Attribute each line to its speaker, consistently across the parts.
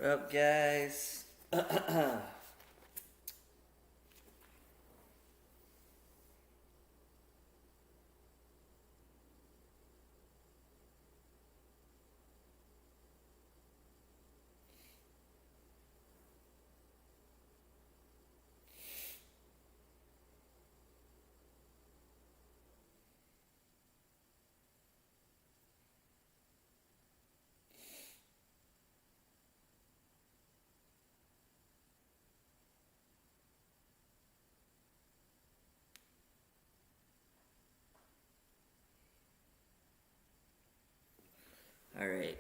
Speaker 1: Up, guys? All right.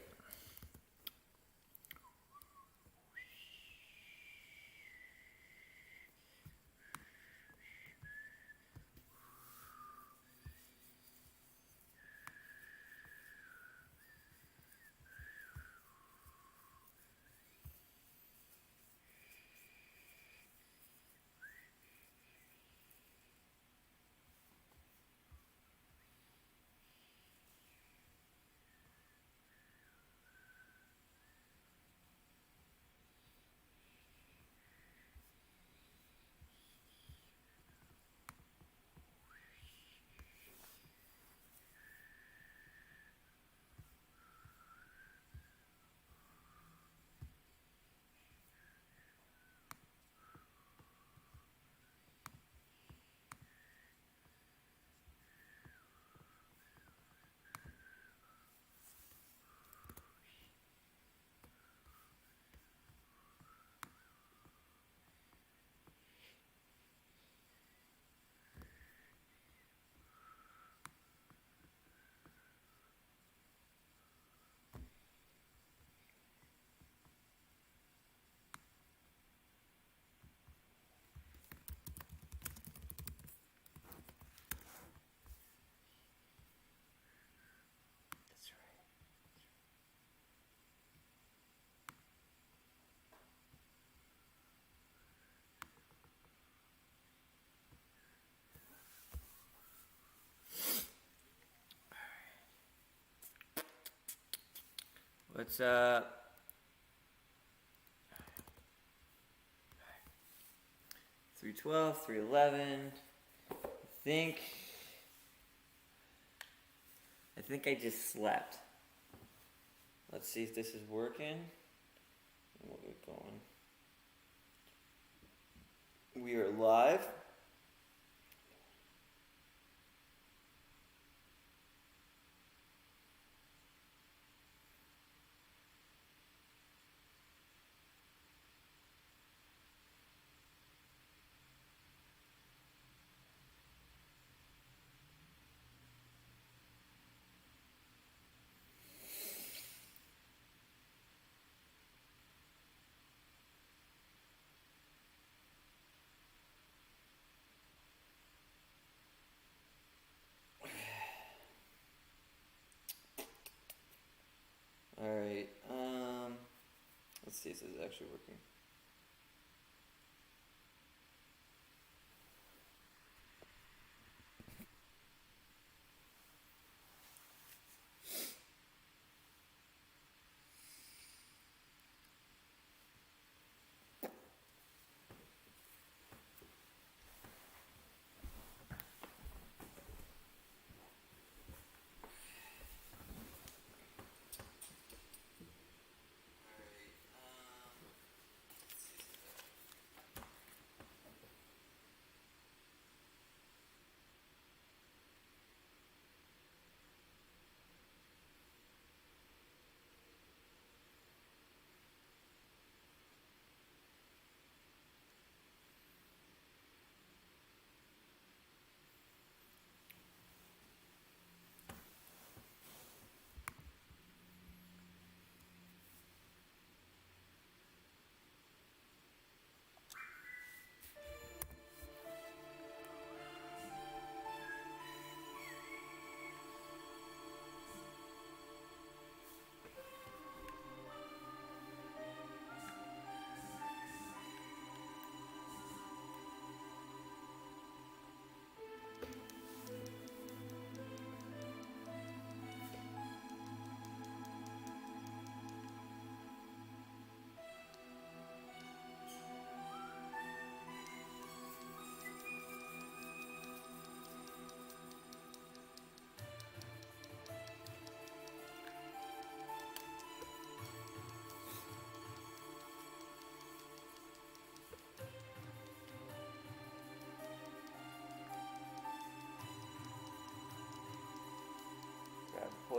Speaker 1: That's right. What's up? 312, 311. I think I just slept. Let's see if this is working. We'll get going. We are live. All right. Let's see if this is actually working.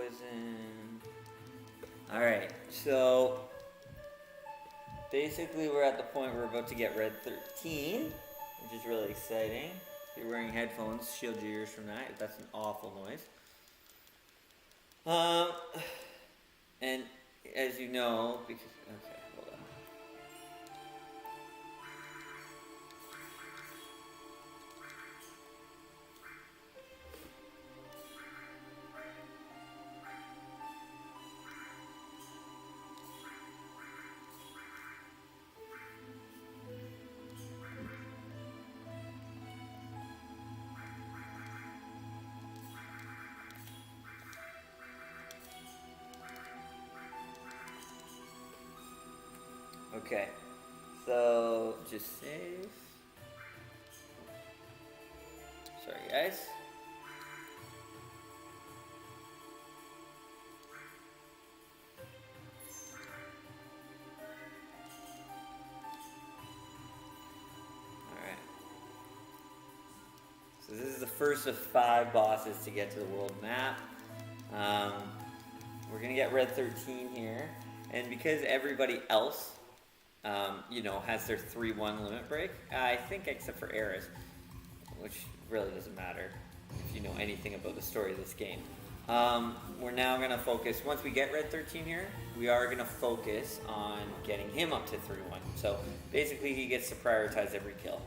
Speaker 1: poison. Alright, so basically we're at the point where we're about to get red 13, which is really exciting. If you're wearing headphones, shield your ears from that. That's an awful noise. And as you know, because okay, hold on. Okay, so just save. Sorry, guys. Alright. So this is the first of 5 bosses to get to the world map. We're gonna get red 13 here, and because everybody else you know, has their 3-1 limit break. I think except for Eris, which really doesn't matter if you know anything about the story of this game. We're now going to focus, once we get red 13 here, we are going to focus on getting him up to 3-1. So basically he gets to prioritize every kill.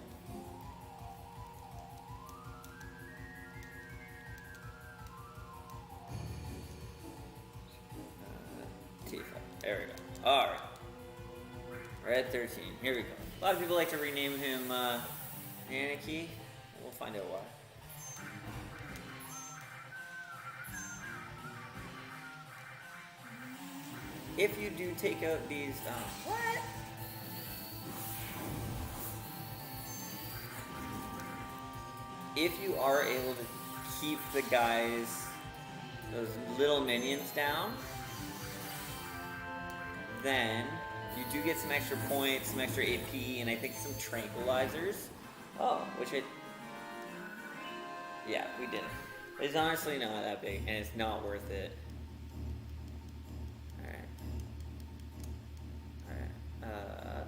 Speaker 1: There we go. Alright. Red 13. Here we go. A lot of people like to rename him Anarchy. We'll find out why. If you do take out these... what? If you are able to keep the guys, those little minions down, then... you do get some extra points, some extra AP, and I think some tranquilizers. Oh, which it... yeah, we did it. It's honestly not that big, and it's not worth it. Alright. Alright.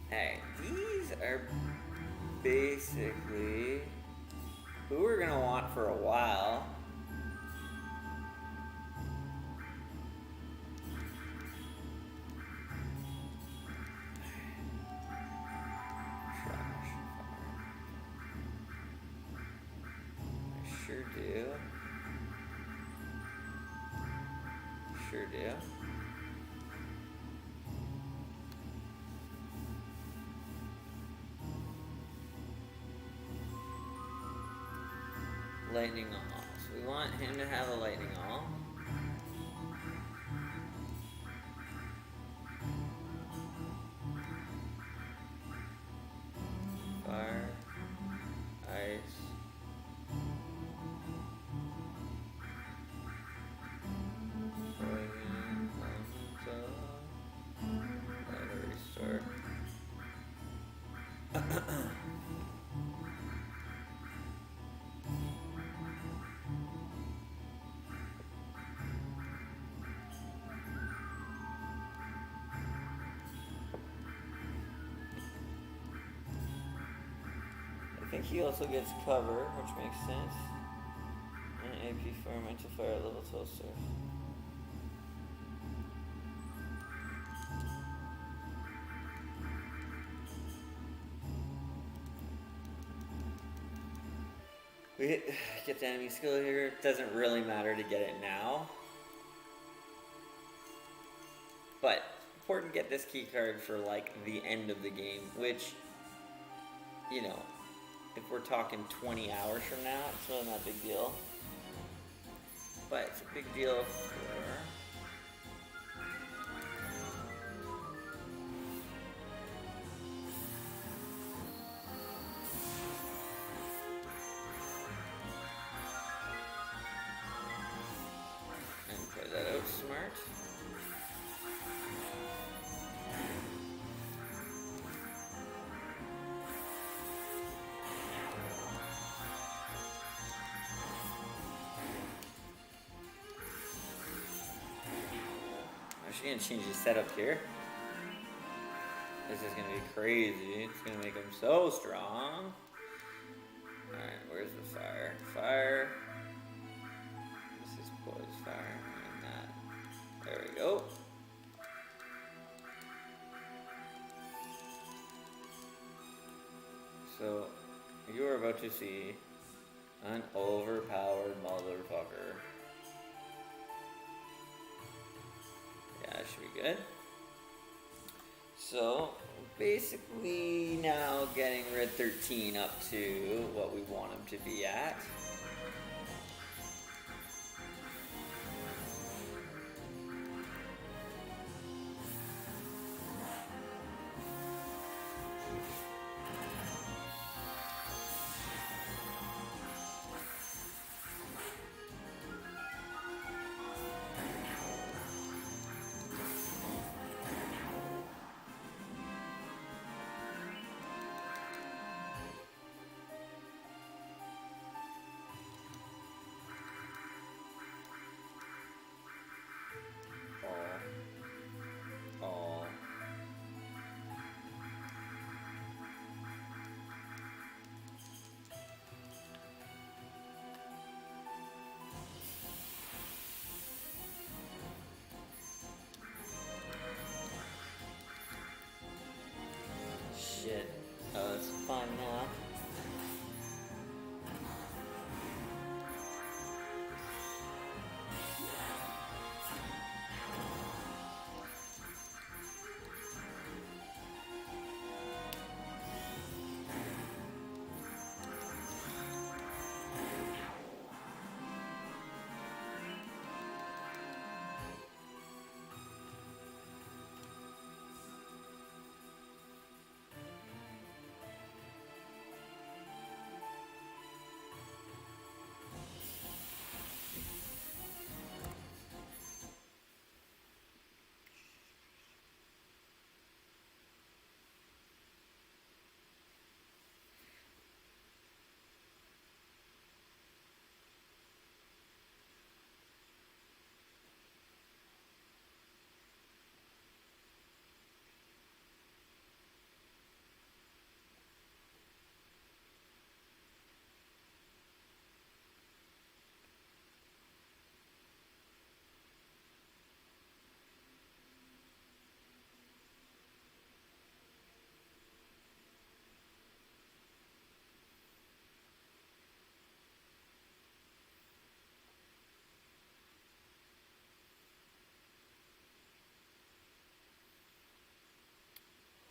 Speaker 1: Alright, these are basically who we're gonna want for a while. Trash fire. I sure do. Sure do. Lightning all. So we want him to have a lightning all. Fire, ice. Poison, restore. I think he also gets cover, which makes sense. And AP for mental fire at level 12 stars. We get the enemy skill here. It doesn't really matter to get it now. But important to get this key card for like the end of the game, which, you know, if we're talking 20 hours from now, it's really not a big deal. But it's a big deal for... actually gonna change the setup here. This is gonna be crazy. It's gonna make him so strong. Alright, where's the fire? Fire. This is poise fire. And that. There we go. So, you are about to see an overpowered motherfucker. Yeah, that should be good. So, basically now getting Red 13 up to what we want him to be at. Shit. Oh, it's fine now.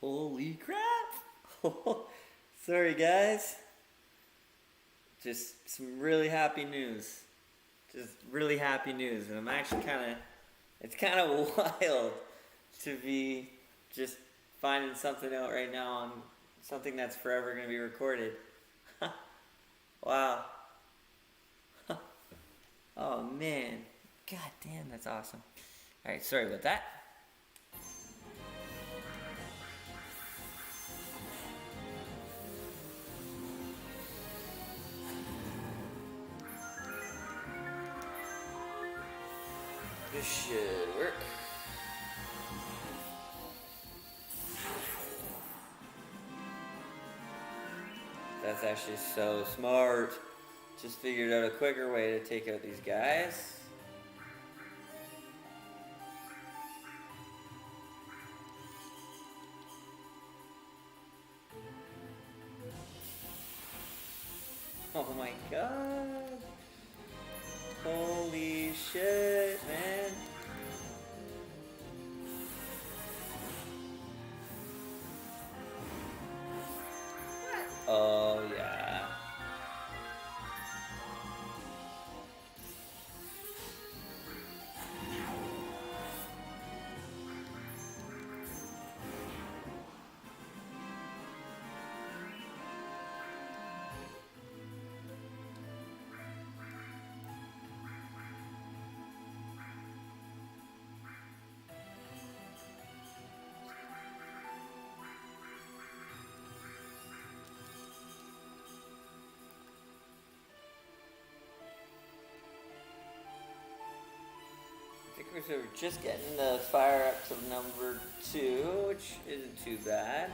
Speaker 1: Holy crap! Sorry guys. Just some really happy news. Just really happy news. And I'm actually it's kind of wild to be just finding something out right now on something that's forever going to be recorded. Wow. Oh man. God damn, that's awesome. Alright, sorry about that. This should work. That's actually so smart. Just figured out a quicker way to take out these guys. Oh my god. Holy shit, man. Oh yeah. So we're just getting the fire up to number 2, which isn't too bad.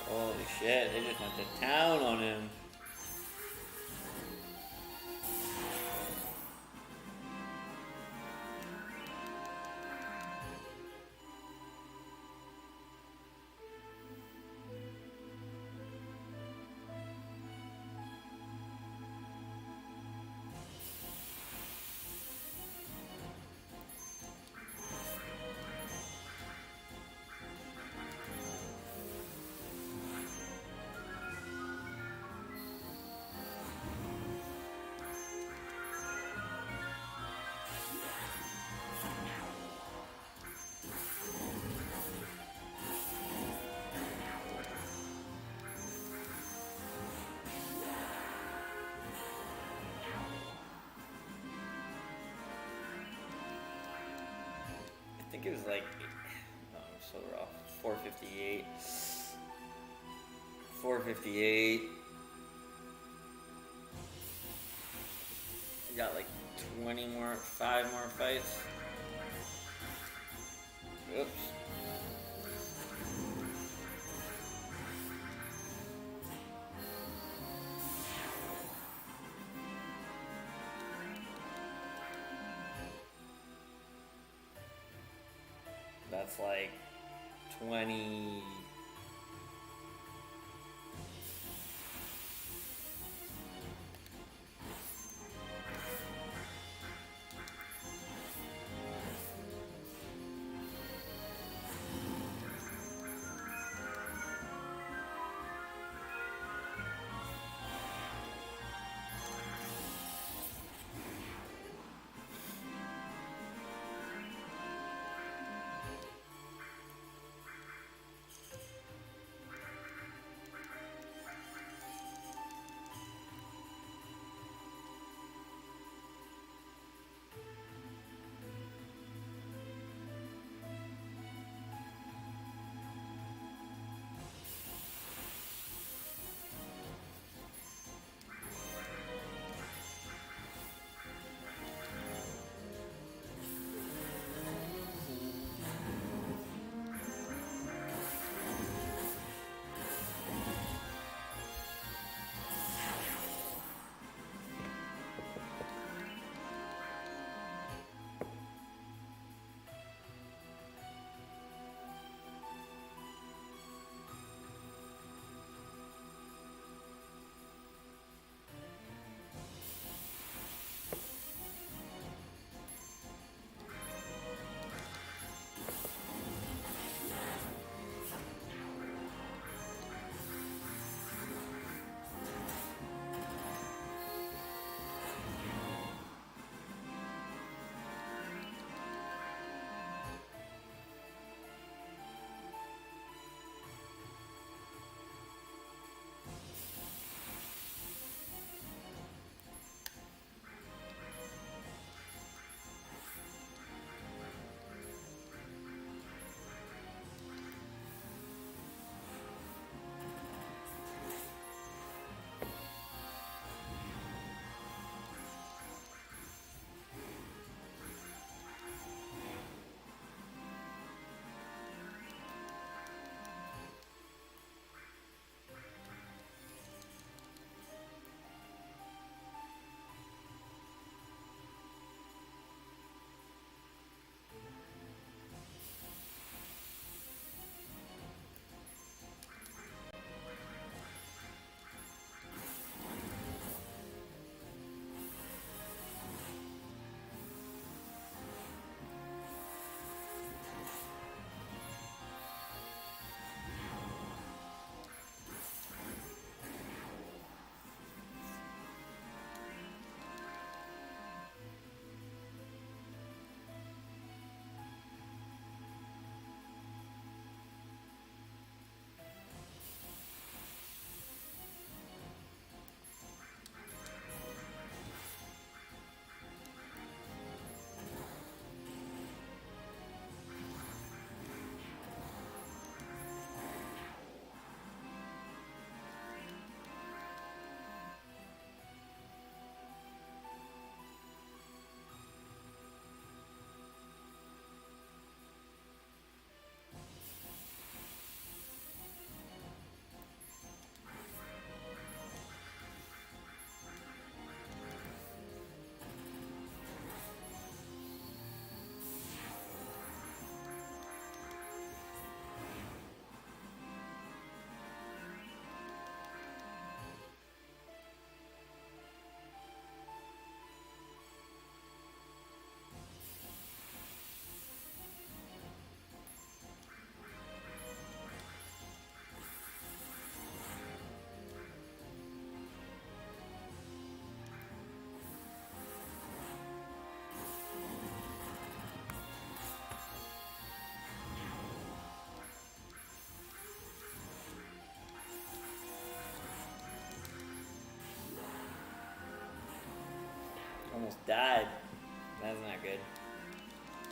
Speaker 1: Holy shit, they just went to town on him. I think it was like, oh, I'm so rough. 458. 458. We got like 5 more fights. Oops. That's like 20. almost died. That's not good.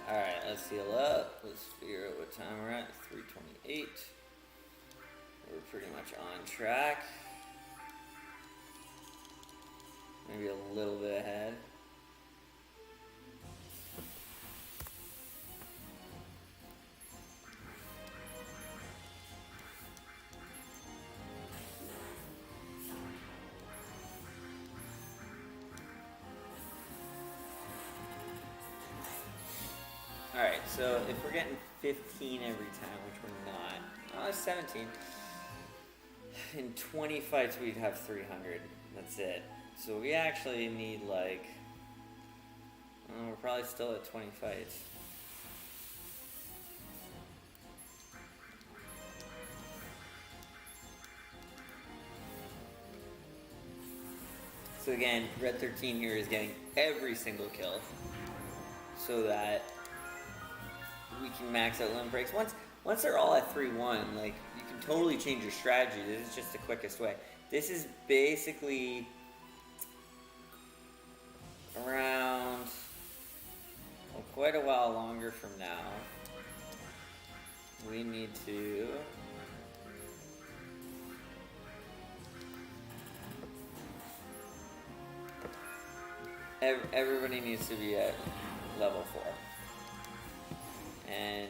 Speaker 1: Alright, let's heal up. Let's figure out what time we're at. 3:28. We're pretty much on track. Maybe a little bit ahead. Alright, so if we're getting 15 every time, which we're not, oh, 17. In 20 fights, we'd have 300. That's it. So we actually need like, we're probably still at 20 fights. So again, Red 13 here is getting every single kill so that we can max out limit breaks. Once they're all at 3-1, like, you can totally change your strategy. This is just the quickest way. This is basically around, well, quite a while longer from now. We need to everybody needs to be at level 4. And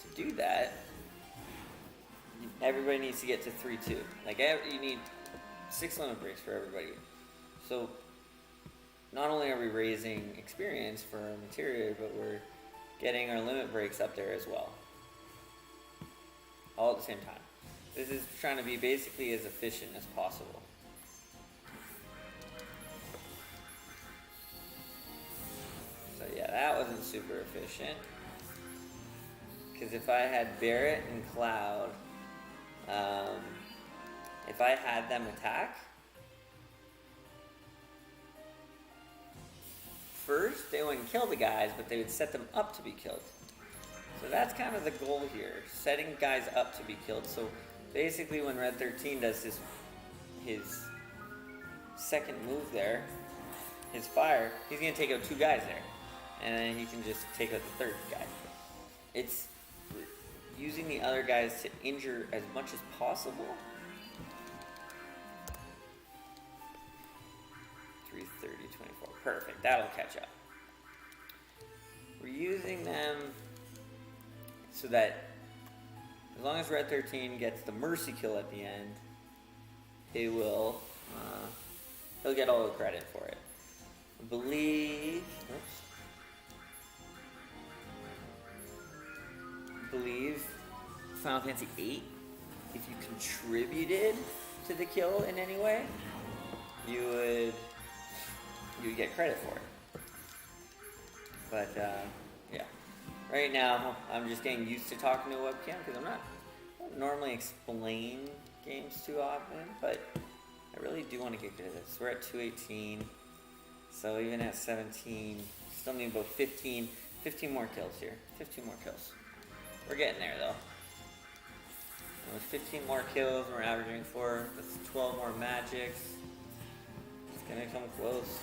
Speaker 1: to do that, everybody needs to get to 3-2. Like, you need 6 limit breaks for everybody. So not only are we raising experience for our materia, but we're getting our limit breaks up there as well. All at the same time. This is trying to be basically as efficient as possible. So yeah, that wasn't super efficient. Because if I had Barret and Cloud, if I had them attack, first they wouldn't kill the guys, but they would set them up to be killed. So that's kind of the goal here, setting guys up to be killed. So basically when Red 13 does his second move there, his fire, he's going to take out 2 guys there. And then he can just take out the 3rd guy. It's using the other guys to injure as much as possible. 3:30, 24. Perfect. That'll catch up. We're using them so that as long as Red 13 gets the mercy kill at the end, he'll get all the credit for it. I believe Final Fantasy VIII, if you contributed to the kill in any way, you would get credit for it. But yeah, right now I'm just getting used to talking to a webcam because I don't normally explain games too often, but I really do want to get good at this. We're at 218, so even at 17, still need about 15 more kills here. 15 more kills. We're getting there though. And with 15 more kills, we're averaging 4. That's 12 more magics. It's gonna come close.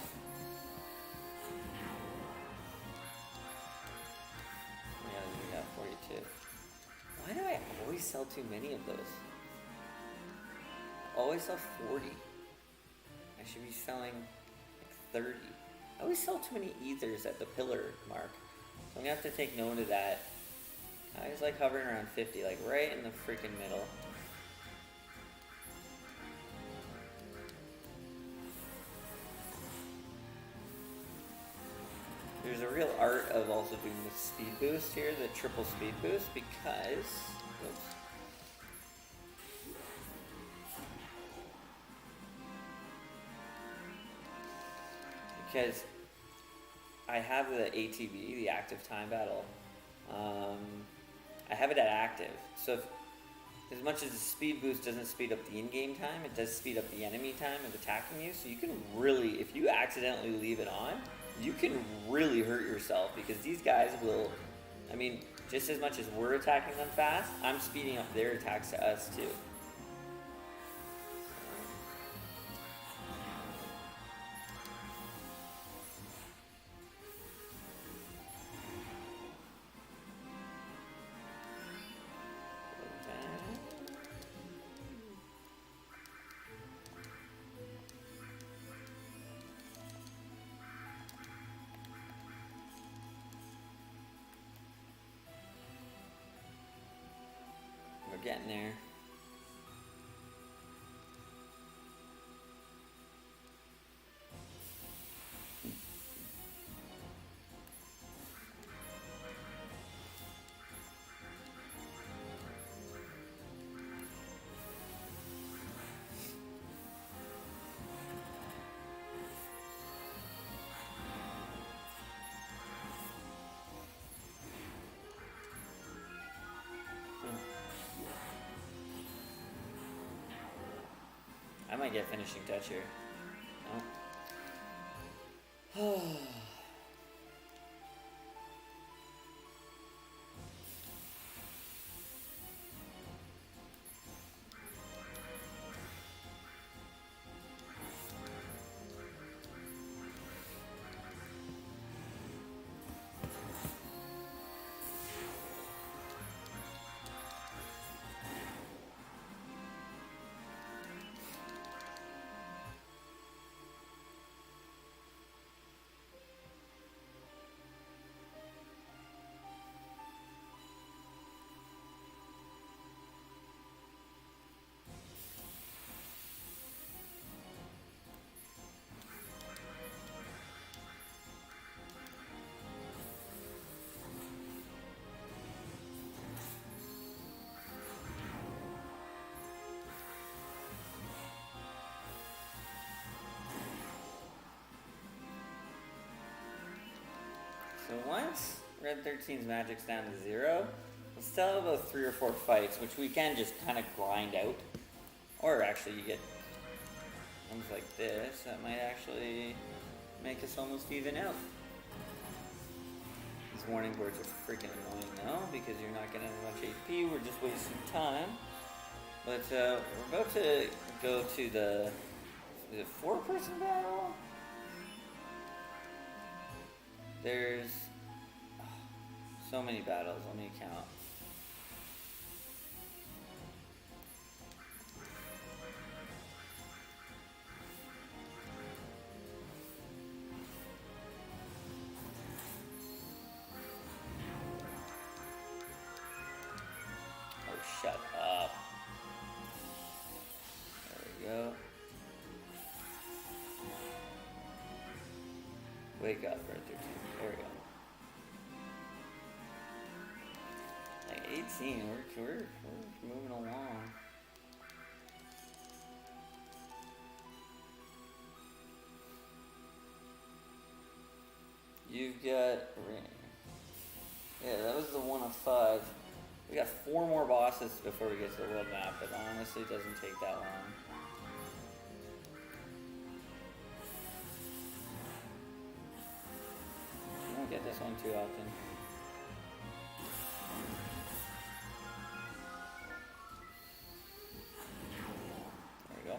Speaker 1: Yeah, we got 42. Why do I always sell too many of those? I always sell 40. I should be selling like 30. I always sell too many ethers at the pillar mark. So I'm gonna have to take note of that. I just like hovering around 50, like right in the freaking middle. There's a real art of also doing the speed boost here, the triple speed boost, because, oops. Because I have the ATB, the active time battle. I have it at active, so as much as the speed boost doesn't speed up the in-game time, it does speed up the enemy time of attacking you, so you can really, if you accidentally leave it on, you can really hurt yourself, because these guys will, I mean, just as much as we're attacking them fast, I'm speeding up their attacks to us too. We're getting there. I might get finishing touch here. No. So once Red 13's magic's down to 0, we'll still have about 3 or 4 fights, which we can just kind of grind out. Or actually you get ones like this that might actually make us almost even out. These warning boards are freaking annoying though, because you're not getting as much HP, we're just wasting time. But we're about to go to the, is it 4-person battle? There's so many battles, let me count. Oh, shut up. There we go. Wake up, Red 13. There we go. Like 18, we're moving along. You've got, yeah, that was the 1 of 5. We got 4 more bosses before we get to the world map, but honestly, it doesn't take that long. You don't get this one too often. There we go.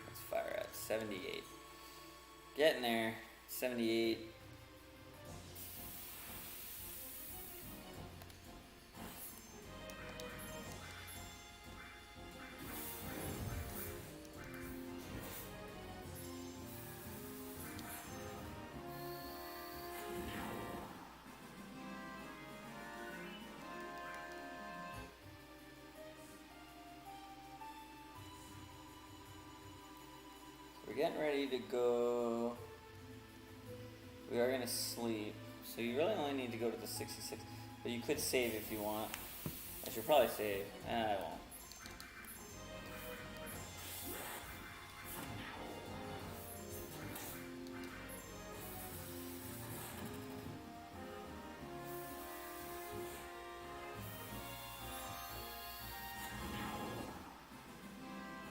Speaker 1: Let's fire at 78. Getting there. 78. We're getting ready to go. We are going to sleep. So you really only need to go to the 66. But you could save if you want. I should probably save. I won't.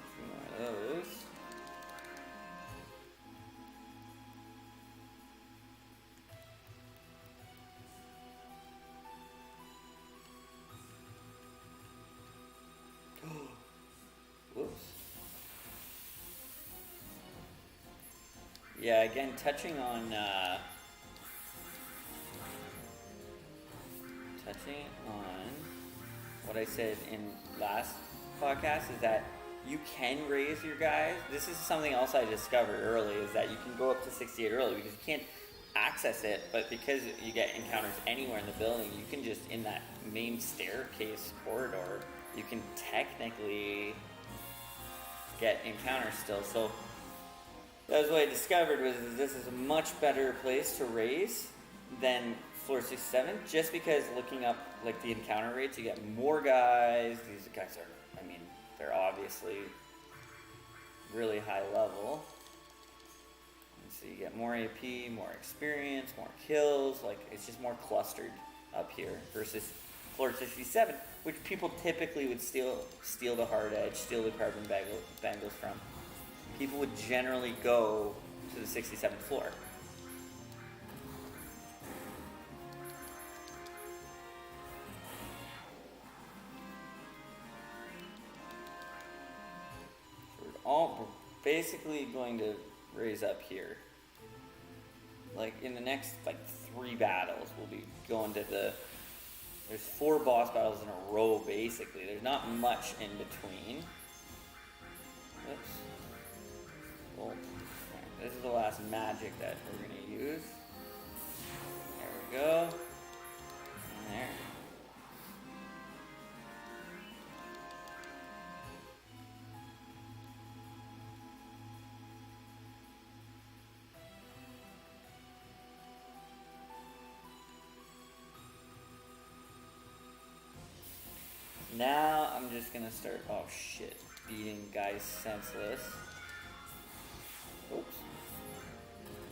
Speaker 1: A few more of those. Whoops. Yeah, again, touching on what I said in last podcast is that you can raise your guys. This is something else I discovered early, is that you can go up to 68 early because you can't access it, but because you get encounters anywhere in the building, you can just, in that main staircase corridor, you can technically get encounters still. So that was what I discovered, was this is a much better place to raise than floor 67, just because looking up like the encounter rates, you get more guys. These guys are, I mean, they're obviously really high level. And so you get more AP, more experience, more kills. Like, it's just more clustered up here versus floor 67, which people typically would steal the hard edge, steal the carbon bangles from. People would generally go to the 67th floor. We're basically going to raise up here. Like, in the next, like, 3 battles, we'll be going to there's 4 boss battles in a row, basically. There's not much in between. Oops. Well, right, this is the last magic that we're going to use. There we go. And there. Now I'm just gonna start, oh shit, beating guys senseless. Oops.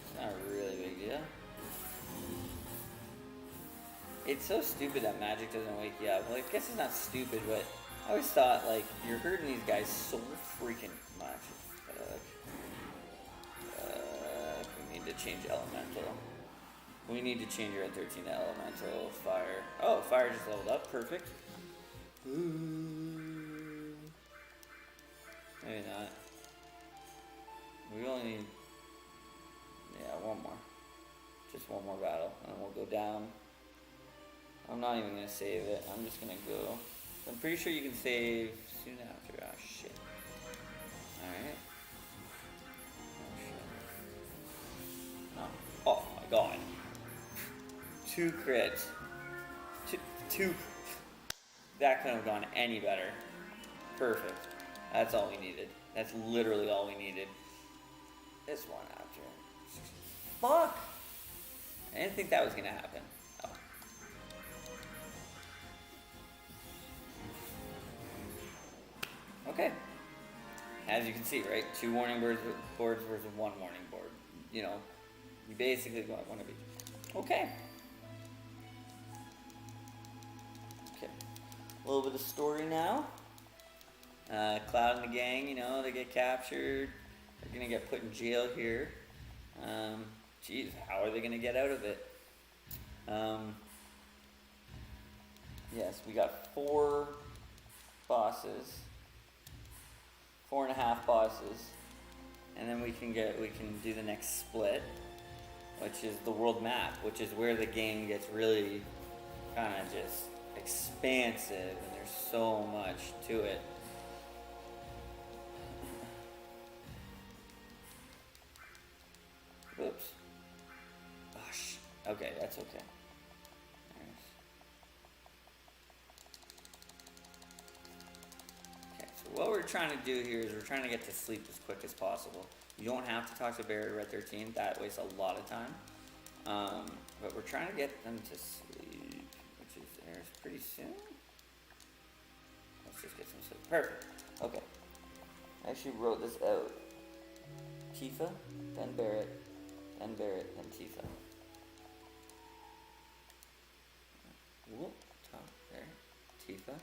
Speaker 1: It's not a really big deal. It's so stupid that magic doesn't wake you up. Well, I guess it's not stupid, but I always thought, like, you're hurting these guys so freaking much. We need to change elemental. We need to change your 13 to elemental fire. Oh, fire just leveled up, perfect. Ooh. Maybe not. We only need, yeah, one more. Just one more battle, and then we'll go down. I'm not even gonna save it. I'm just gonna go. I'm pretty sure you can save soon after. Oh shit. Alright. Oh shit. Oh my god. 2 crits. Two. That couldn't have gone any better. Perfect. That's all we needed. That's literally all we needed. This one after. Fuck! I didn't think that was gonna happen. Oh. Okay. As you can see, right? 2 warning boards versus 1 warning board. You know, you basically got one of each. Okay. A little bit of story now. Cloud and the gang, you know, they get captured. They're gonna get put in jail here. Geez, how are they gonna get out of it? Yes, we got 4 bosses, 4.5 bosses, and then we can do the next split, which is the world map, which is where the game gets really kind of just expansive, and there's so much to it. Whoops. Oh, okay, that's okay. Okay, so what we're trying to do here is we're trying to get to sleep as quick as possible. You don't have to talk to Barry Red 13, that wastes a lot of time. But we're trying to get them to sleep, which is there's pretty soon. Let's just get some sleep. Perfect. Okay. I actually wrote this out. Tifa, then Barrett, then Barrett, then Tifa. Whoop, top there. Tifa.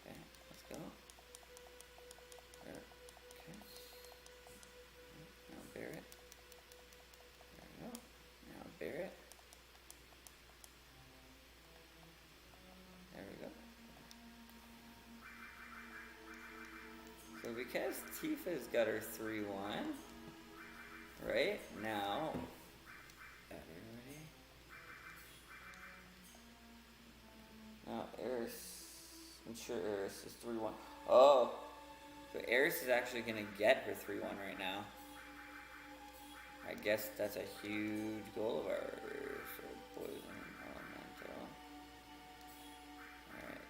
Speaker 1: Okay, let's go. There. Okay. Now Barrett. There we go. Now Barrett. There we go. So because Tifa's got her 3-1, right now, everybody. Now Eris, I'm sure Eris is 3-1. Oh, so Eris is actually gonna get her 3-1 right now. I guess that's a huge goal of ours. So poison elemental. Alright,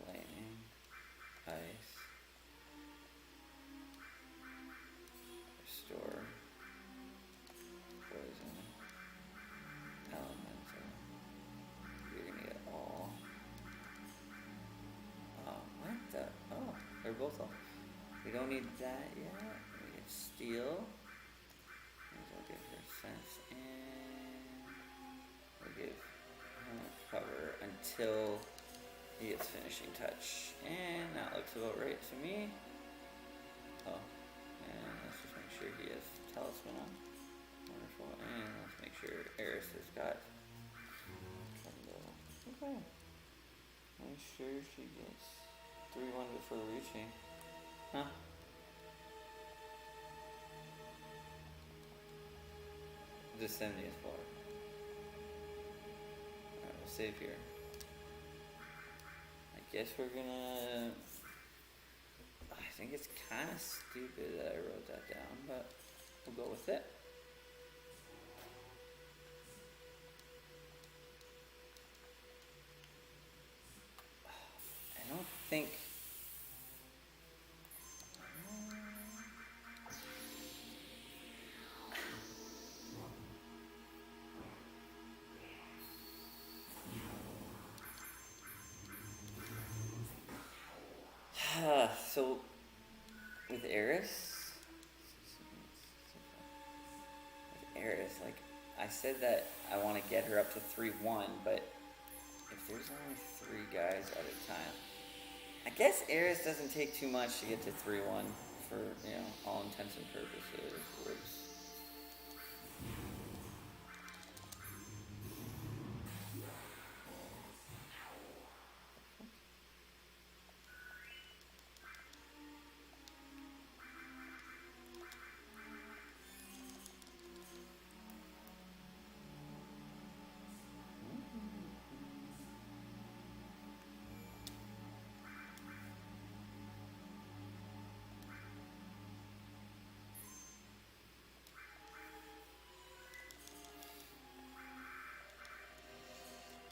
Speaker 1: lightning, ice, restore, poison, elemental. You're gonna get all. What the? Oh, they're both off. We don't need that yet. We get steel. We'll give her sense and we'll give him cover until he gets finishing touch. And that looks about right to me. Oh, and let's just make sure he has talisman on. Wonderful. And let's make sure Eris has got combo. Okay. Make sure she gets 3-1 before reaching. Huh? The 70th bar. Alright, we'll save here. I guess we're gonna... I think it's kind of stupid that I wrote that down, but we'll go with it. I don't think... So, with Eris, like, I said that I want to get her up to 3-1, but if there's only 3 guys at a time, I guess Eris doesn't take too much to get to 3-1 for, you know, all intents and purposes. Whoops.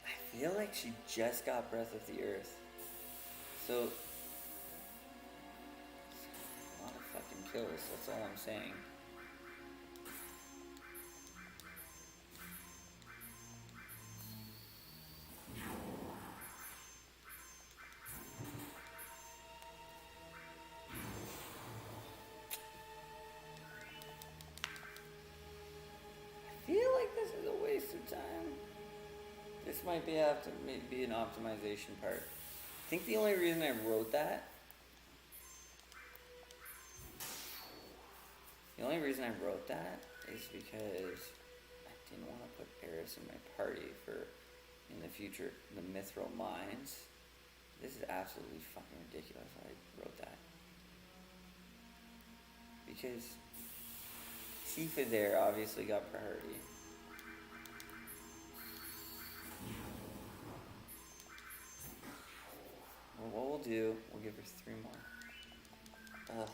Speaker 1: I feel like she just got Breath of the Earth. So, a lot of fucking kills, that's all I'm saying. I feel like this is a waste of time. This might be have to be an optimization part. I think the only reason I wrote that, is because I didn't want to put Eris in my party for, in the future, the Mithril Mines. This is absolutely fucking ridiculous how I wrote that. Because Tifa there obviously got priority. Well, what we'll do, we'll give her 3 more. Ugh.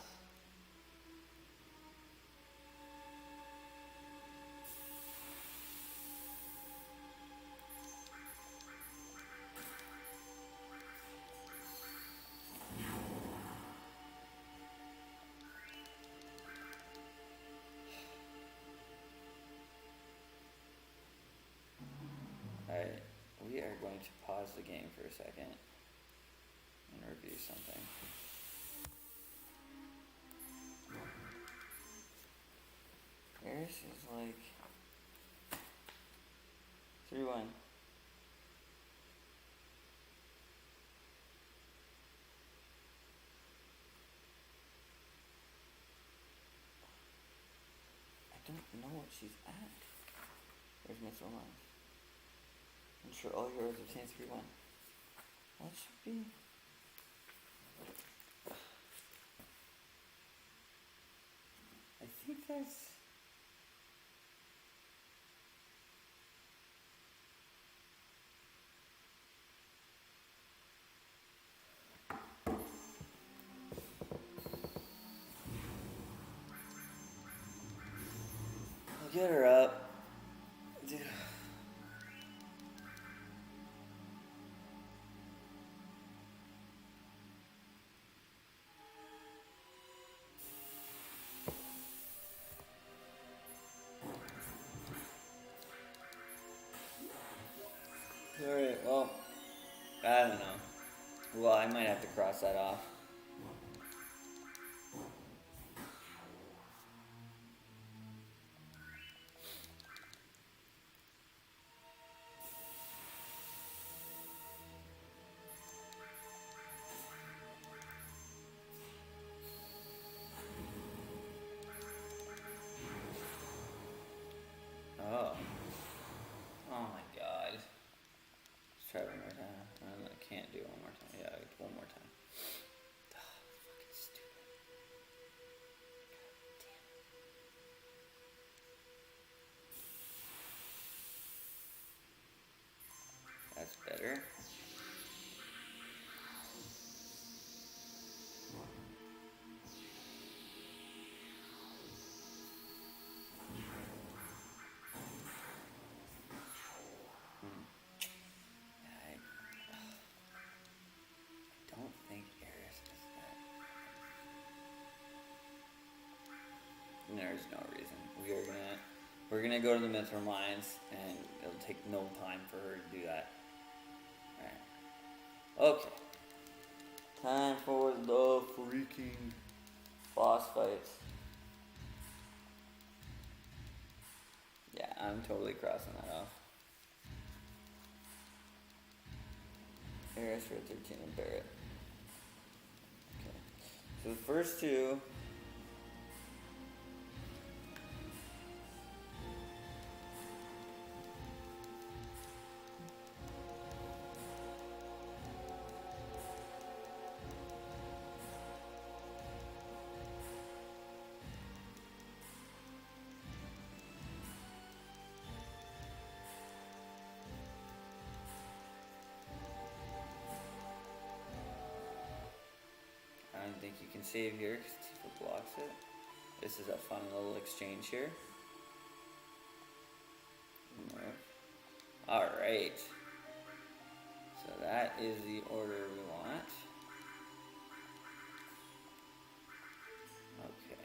Speaker 1: Alright, we are going to pause the game for a second and review something. Eris is like 3-1. I don't know what she's at. Where's Mithril Mines? I'm sure all heroes obtain 3-1. That should be... I think that's... Get her up. Dude. Alright, well, I don't know. Well, I might have to cross that off. Oh. Oh my god. Let's try one more time. I can't do one more time. Yeah, one more time. Oh, fucking stupid. God damn it. That's better. I don't think Eris is that. There's no reason. We're gonna go to the Mithril Mines, and it'll take no time for her to do that. Alright. Okay. Time for the freaking boss fights. Yeah, I'm totally crossing that off. Eris for 13 and Barrett. Okay. So the first two. I don't think you can save here because Tifa blocks it. This is a fun little exchange here. Alright. So that is the order we want. Okay.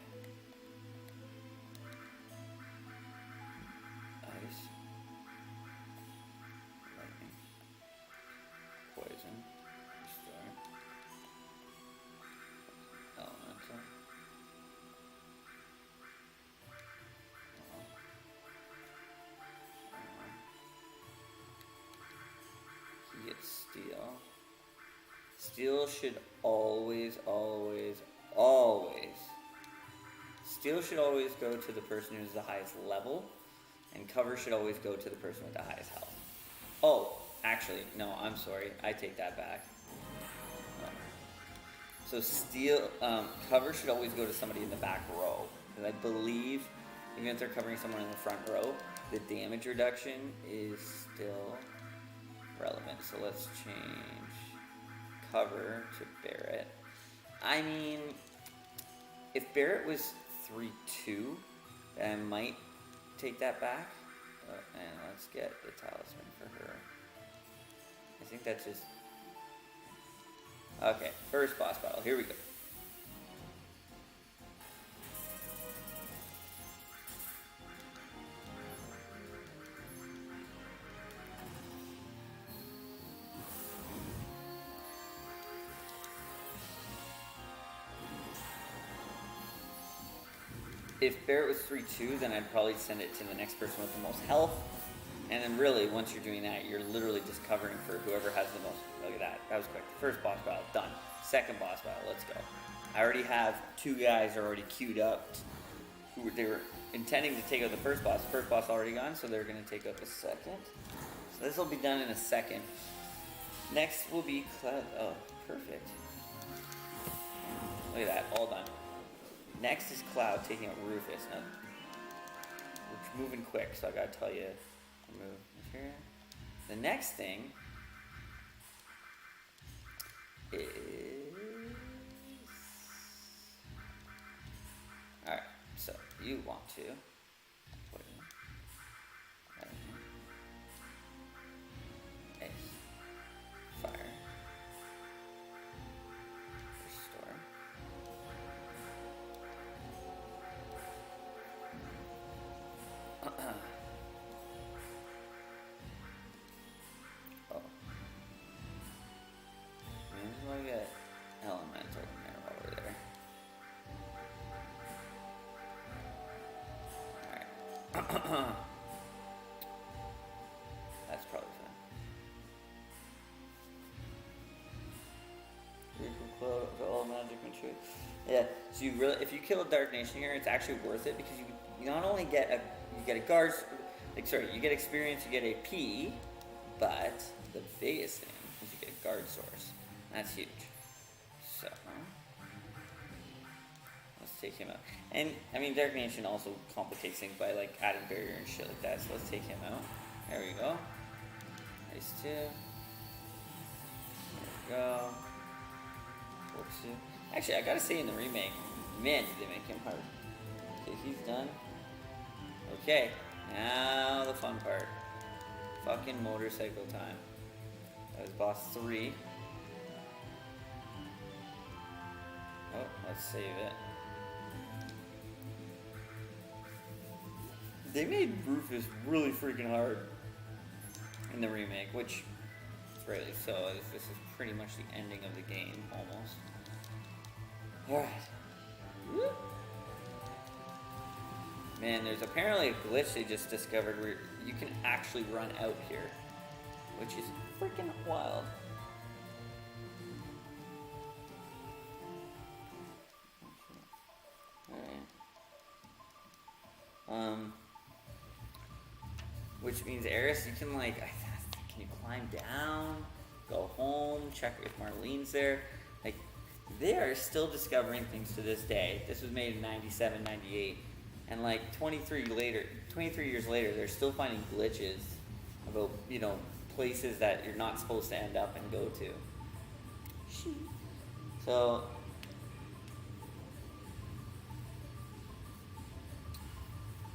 Speaker 1: Ice. Lightning. Poison. Restore. Elemental. He gets steel. Steel should always. Steel should always go to the person who's the highest level, and cover should always go to the person with the highest health. Oh, actually, no, I'm sorry. I take that back. So steel, cover should always go to somebody in the back row. Because I believe, even if they're covering someone in the front row, the damage reduction is still relevant. So let's change cover to Barrett. I mean, if Barrett was 3-2, then I might take that back. And let's get the talisman for her. I think that's just... Okay, first boss battle. Here we go. If Barrett was 3-2, then I'd probably send it to the next person with the most health. And then really, once you're doing that, you're literally just covering for whoever has the most. Look at that. That was quick. First boss battle, done. Second boss battle, let's go. I already have two guys already queued up who they were intending to take out the first boss. First boss already gone, so they're going to take out the second. So this will be done in a second. Next will be Cloud. Oh, perfect. Look at that, all done. Next is Cloud taking out Rufus. Now, we're moving quick, so I gotta tell you, move here. The next thing is... Alright, so you want to put in That's probably fine. To all magic material. Yeah. So you really, if you kill a Dark Nation here, it's actually worth it because you not only get a guard, you get experience, you get AP, but the biggest thing is you get a guard source. That's huge. So let's take him out. And I mean, Dark Nation also complicates things by like adding barrier and shit like that. So let's take him out. There we go. Nice too. There we go. Whoopsie. Actually, I gotta say in the remake, man, did they make him hard. Okay, he's done. Okay, now the fun part. Fucking motorcycle time. That was boss 3. Oh, let's save it. They made Rufus really freaking hard in the remake, which is rightly so. This is pretty much the ending of the game, almost. Alright. Man, there's apparently a glitch they just discovered where you can actually run out here, which is freaking wild. Alright. Which means Eris, you can like, can you climb down, go home, check if Marlene's there? Like, they are still discovering things to this day. This was made in 97, 98. And like 23 years later, they're still finding glitches about, you know, places that you're not supposed to end up and go to. So,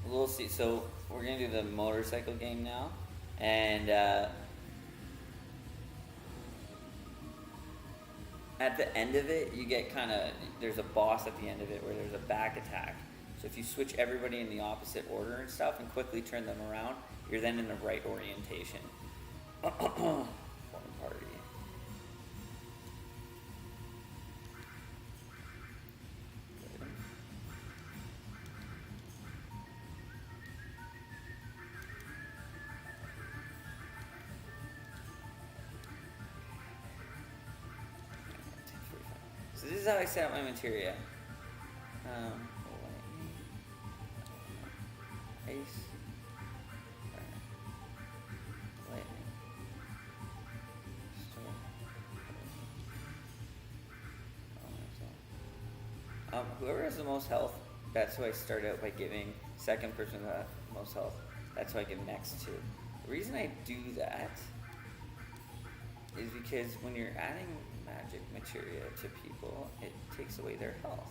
Speaker 1: we'll see. So, we're going to do the motorcycle game now. And, at the end of it, you get there's a boss at the end of it where there's a back attack. So if you switch everybody in the opposite order and stuff and quickly turn them around, you're then in the right orientation. Fun party. So this is how I set up my materia. Ice. Lightning. Storm. Whoever has the most health, that's who I start out by giving. Second person the most health, that's who I give next to. The reason I do that is because when you're adding magic materia to people, it takes away their health.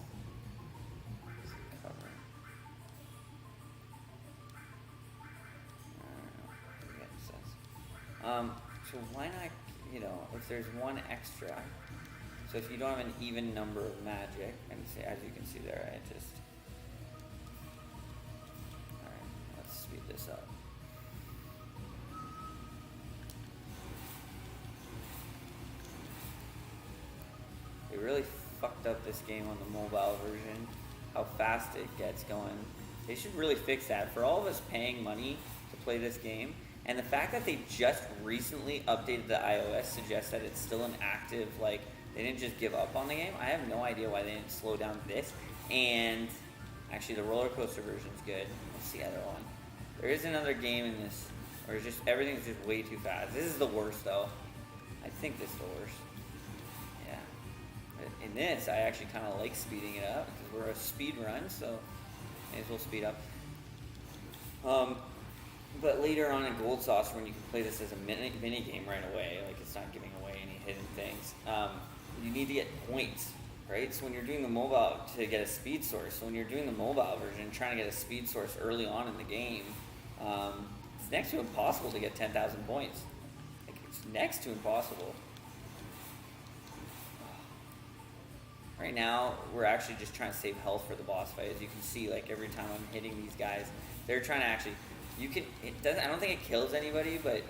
Speaker 1: So why not, you know, if there's one extra, so if you don't have an even number of magic, and as you can see there, alright, let's speed this up. They really fucked up this game on the mobile version, how fast it gets going. They should really fix that. For all of us paying money to play this game, and the fact that they just recently updated the iOS suggests that it's still an active, like, they didn't just give up on the game. I have no idea why they didn't slow down this. And actually the roller coaster version's good. What's the other one? There is another game in this where it's just, everything's just way too fast. This is the worst though. I think this is the worst. Yeah. But in this, I actually kind of like speeding it up because we're a speed run, so may as well speed up. But later on in Gold Saucer, when you can play this as a mini game right away, like it's not giving away any hidden things, you need to get points, right? So when you're doing the mobile to get a speed source, so when you're doing the mobile version, trying to get a speed source early on in the game, it's next to impossible to get 10,000 points. Like, it's next to impossible. Right now, we're actually just trying to save health for the boss fight. As you can see, like every time I'm hitting these guys, they're trying to actually. I don't think it kills anybody, but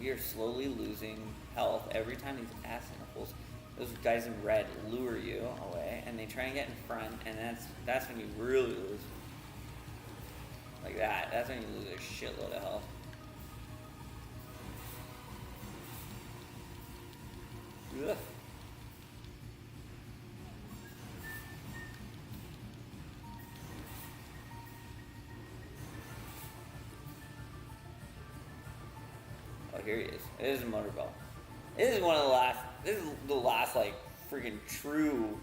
Speaker 1: we are slowly losing health every time these ass nipples, those guys in red, lure you away, and they try and get in front, and that's when you really lose. Like that. That's when you lose a shitload of health. Ugh. Oh, here he is. It is a motor ball. This is one of the last. This is the last like freaking true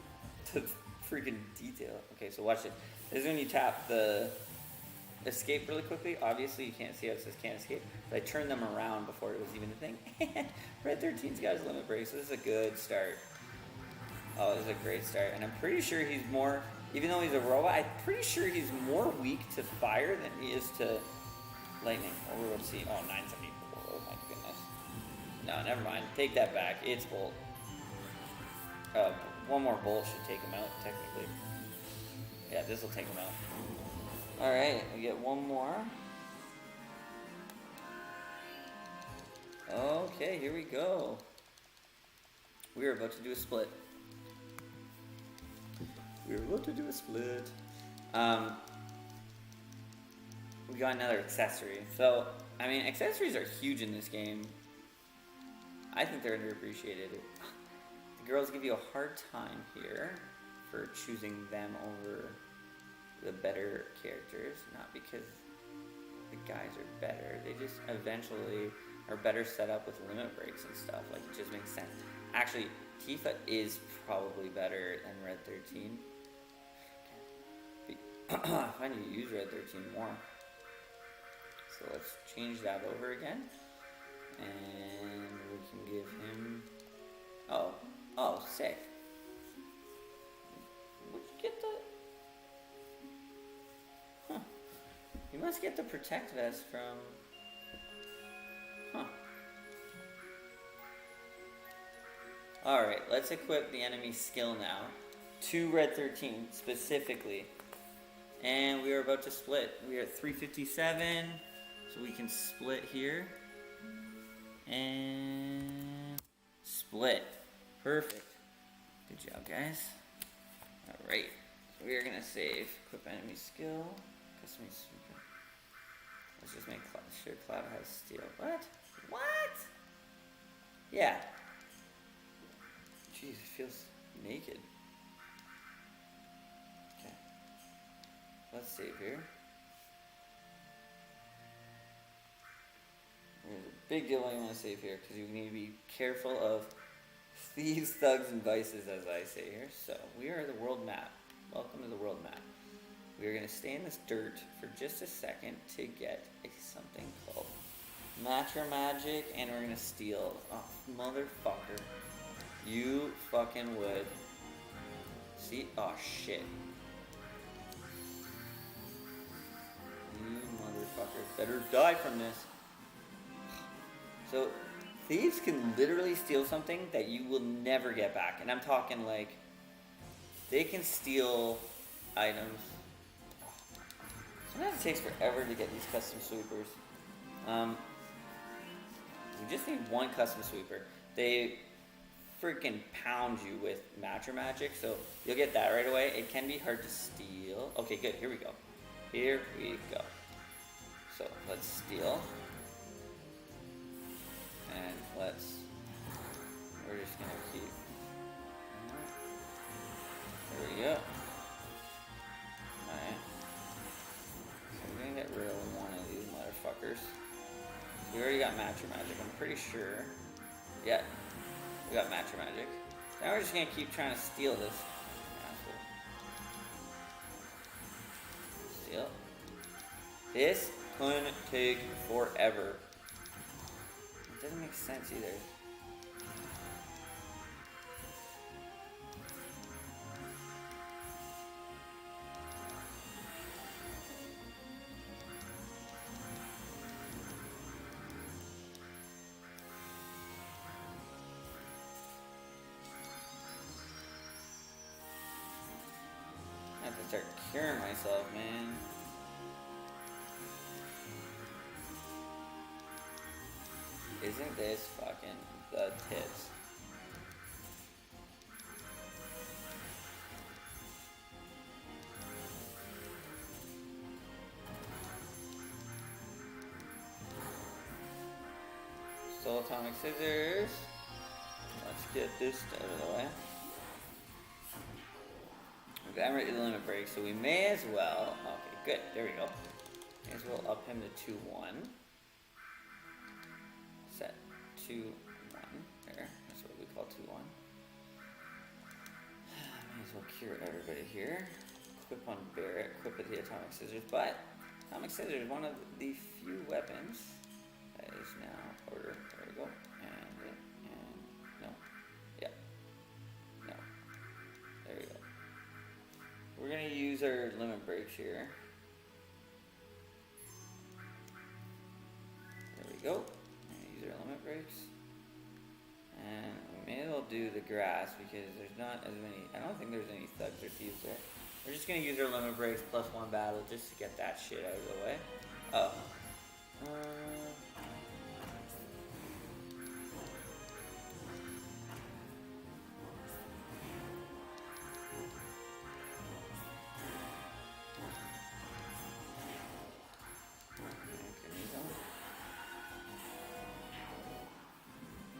Speaker 1: to freaking detail. Okay, so watch it. This is when you tap the escape really quickly. Obviously, you can't see how it says can't escape. But I turned them around before it was even a thing. Red 13's got his limit break, so this is a good start. Oh, this is a great start. And I'm pretty sure he's more, even though he's a robot, I'm pretty sure he's more weak to fire than he is to lightning. Or we'll see. Oh, 974. Oh my goodness. No, never mind. Take that back. It's bolt. One more bolt should take him out, technically. Yeah, this will take him out. Alright, we get one more. Okay, here we go. We are about to do a split. We got another accessory. So, I mean, accessories are huge in this game. I think they're underappreciated. The girls give you a hard time here for choosing them over the better characters. Not because the guys are better. They just eventually are better set up with limit breaks and stuff. Like, it just makes sense. Actually, Tifa is probably better than Red 13. I need to use Red 13 more. So let's change that over again. And we can give him... Oh, sick. Would you get the... Huh. You must get the Protect Vest from... Huh. Alright, let's equip the enemy skill now to Red 13 specifically. And we are about to split. We are at 357, so we can split here. And split. Perfect. Good job, guys. Alright, so we are going to save. Equip enemy skill. Custom super. Let's just make sure Cloud has steel. What? What? Yeah. Jeez, it feels naked. Okay. Let's save here. There's a big deal why you want to save here, because you need to be careful of thieves, thugs, and vices, as I say here. So, we are the world map. Welcome to the world map. We are going to stay in this dirt for just a second to get something called Matra Magic, and we're going to steal. Oh, motherfucker. You fucking would. See? Oh, shit. You motherfuckers better die from this. So, thieves can literally steal something that you will never get back. And I'm talking like, they can steal items. Sometimes it takes forever to get these custom sweepers. We just need one custom sweeper. They freaking pound you with Matra Magic, so you'll get that right away. It can be hard to steal. Okay, good. Here we go. Here we go. So let's steal. And we're just gonna keep. There we go. Alright. So we're gonna get rid of one of these motherfuckers. We already got Matra Magic, I'm pretty sure. Yeah, we got Matra Magic. Now we're just gonna keep trying to steal this. Steal. This couldn't take forever. It doesn't make sense either. I have to start curing myself, man. Isn't this fucking the tits? Still atomic scissors. Let's get this out of the way. We've got ready to limit break, so we may as well. Okay, good. There we go. May as well up him to 2-1. Set 2-1. There. That's what we call 2-1. May as well cure everybody here. Equip on Barrett. Equip with the atomic scissors, but atomic scissors is one of the few weapons that is now order. There we go. And no. Yeah. No. There we go. We're gonna use our limit breaks here. There we go. We're gonna use our limit breaks. And we may as well do the grass because there's not as many. I don't think there's any thugs or thieves there. We're just gonna use our limit breaks plus 1 battle just to get that shit out of the way. Oh.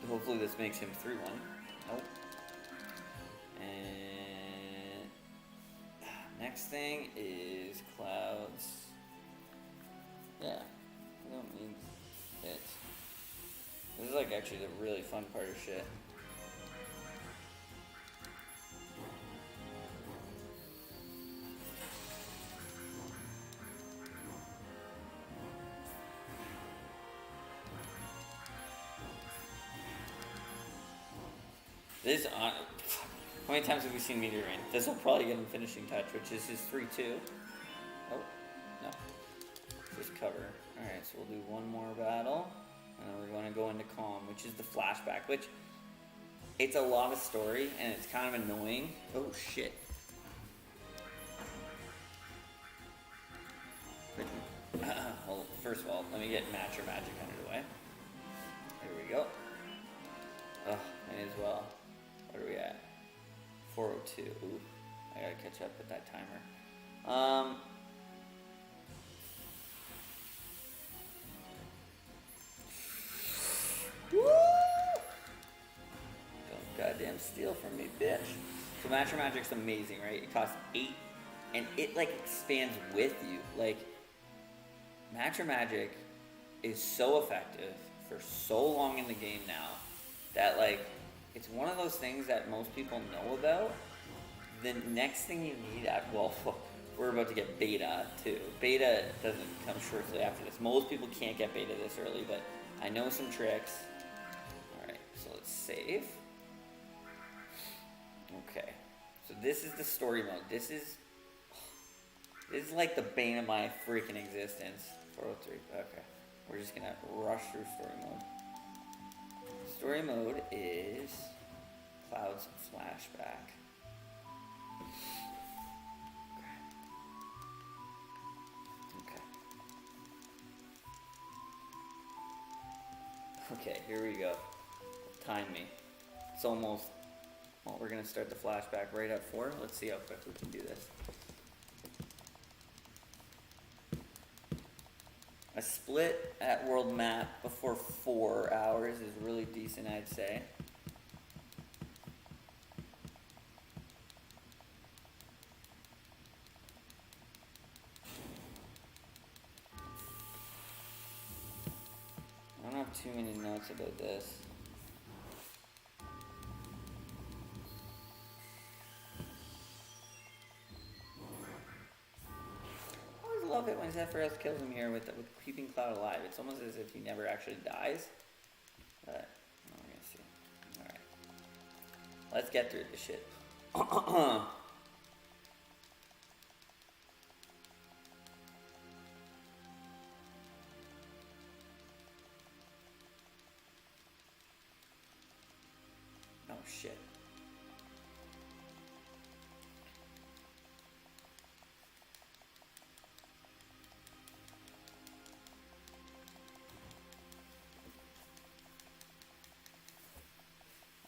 Speaker 1: Hopefully this makes him 3-1. Nope. And next thing is clouds. Yeah, we don't need it. This is like actually the really fun part of shit. This on. How many times have we seen Meteor Rain? This will probably get him finishing touch, which is his 3-2. Oh, no. Just cover. Alright, so we'll do one more battle. And then we're going to go into Calm, which is the flashback, which it's a lot of story and it's kind of annoying. Oh, shit. Well, first of all, let me get Match or Magic under the way. There we go. Oh, may as well. What are we at? 4:02. Ooh, I gotta catch up with that timer. Woo! Don't goddamn steal from me, bitch. So Match or Magic's amazing, right? It costs 8, and it like expands with you. Like Match or Magic is so effective for so long in the game now that like it's one of those things that most people know about. The next thing you need well, we're about to get beta too. Beta doesn't come shortly after this. Most people can't get beta this early, but I know some tricks. Alright, so let's save. Okay. So this is the story mode. This is like the bane of my freaking existence. 403. Okay. We're just gonna rush through story mode. Story mode is Cloud's flashback. Okay, here we go. Time me. It's almost. Well, we're gonna start the flashback right at 4. Let's see how quick we can do this. A split at world map before 4 hours is really decent, I'd say. I don't have too many notes about this. I love it when Zephyros kills him here with keeping Cloud alive. It's almost as if he never actually dies. But we're gonna see. Alright. Let's get through this shit. Oh shit.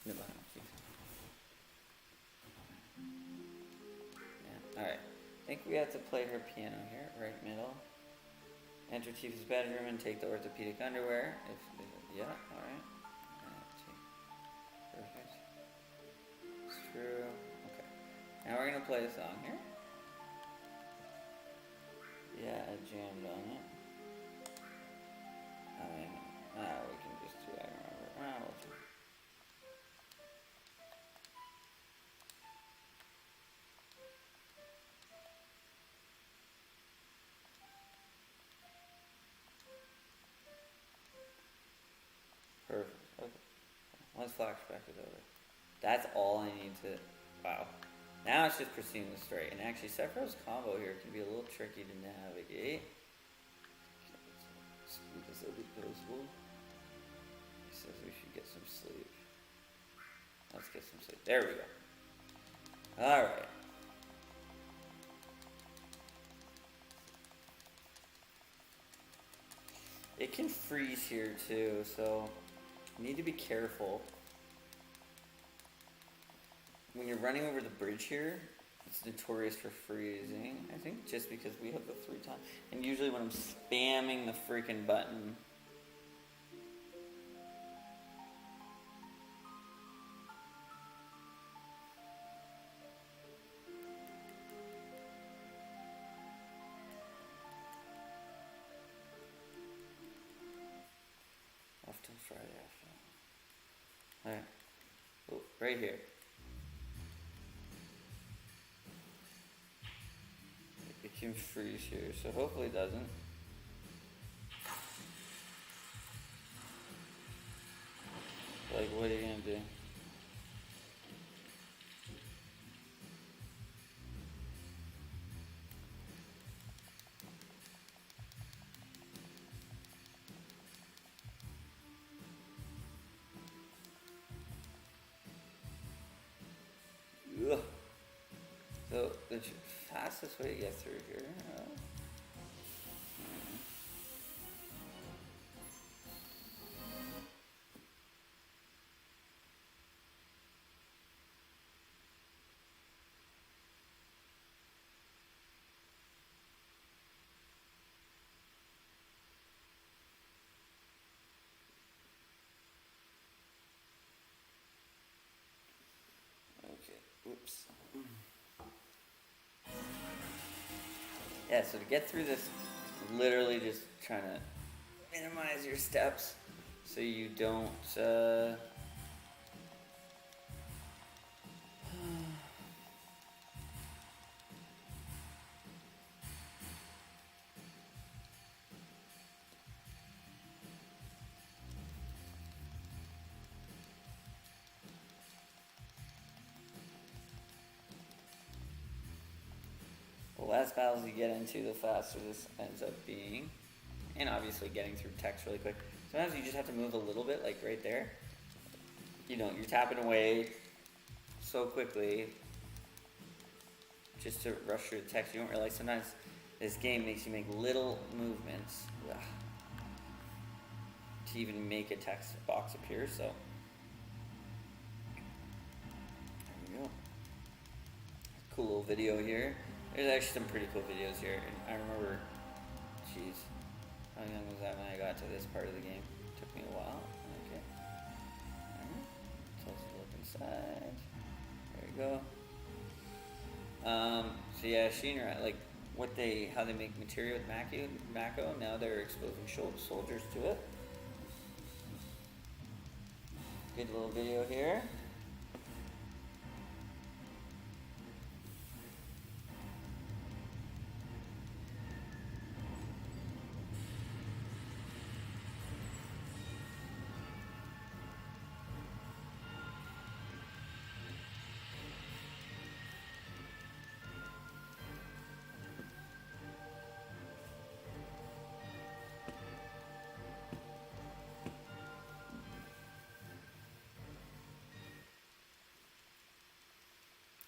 Speaker 1: Yeah, alright. I think we have to play her piano here, right middle. Enter Tifa's bedroom and take the orthopedic underwear. Yeah, alright. Perfect. It's true. Okay. Now we're gonna play a song here. Yeah, I jammed on it. I mean, we can just do that, remember. We'll do. Perfect. Okay. Once flashback is over. That's all I need to. Wow. Now it's just proceeding with straight. And actually, Sephiroth's combo here can be a little tricky to navigate. Speed as it'll be possible. He says we should get some sleep. Let's get some sleep. There we go. Alright. It can freeze here too, so you need to be careful. When you're running over the bridge here, it's notorious for freezing. I think just because we have the 3 times. And usually when I'm spamming the freaking button, off till Friday after. Alright. Oh, right here. It can freeze here, so hopefully it doesn't. Like, what are you gonna do? Ugh. So the fastest way to get through here. Okay. Oops. Yeah, so to get through this, literally just trying to minimize your steps so you don't the less battles you get into, the faster this ends up being. And obviously getting through text really quick. Sometimes you just have to move a little bit, like right there. You know, you're tapping away so quickly just to rush through the text. You don't realize sometimes this game makes you make little movements to even make a text box appear, so. There we go. Cool little video here. There's actually some pretty cool videos here, and I remember, jeez, how young was that when I got to this part of the game? It took me a while. Okay. Alright. So let's look inside. There you go. So yeah, Shinra, like how they make material with Mako, now they're exposing soldiers to it. Good little video here.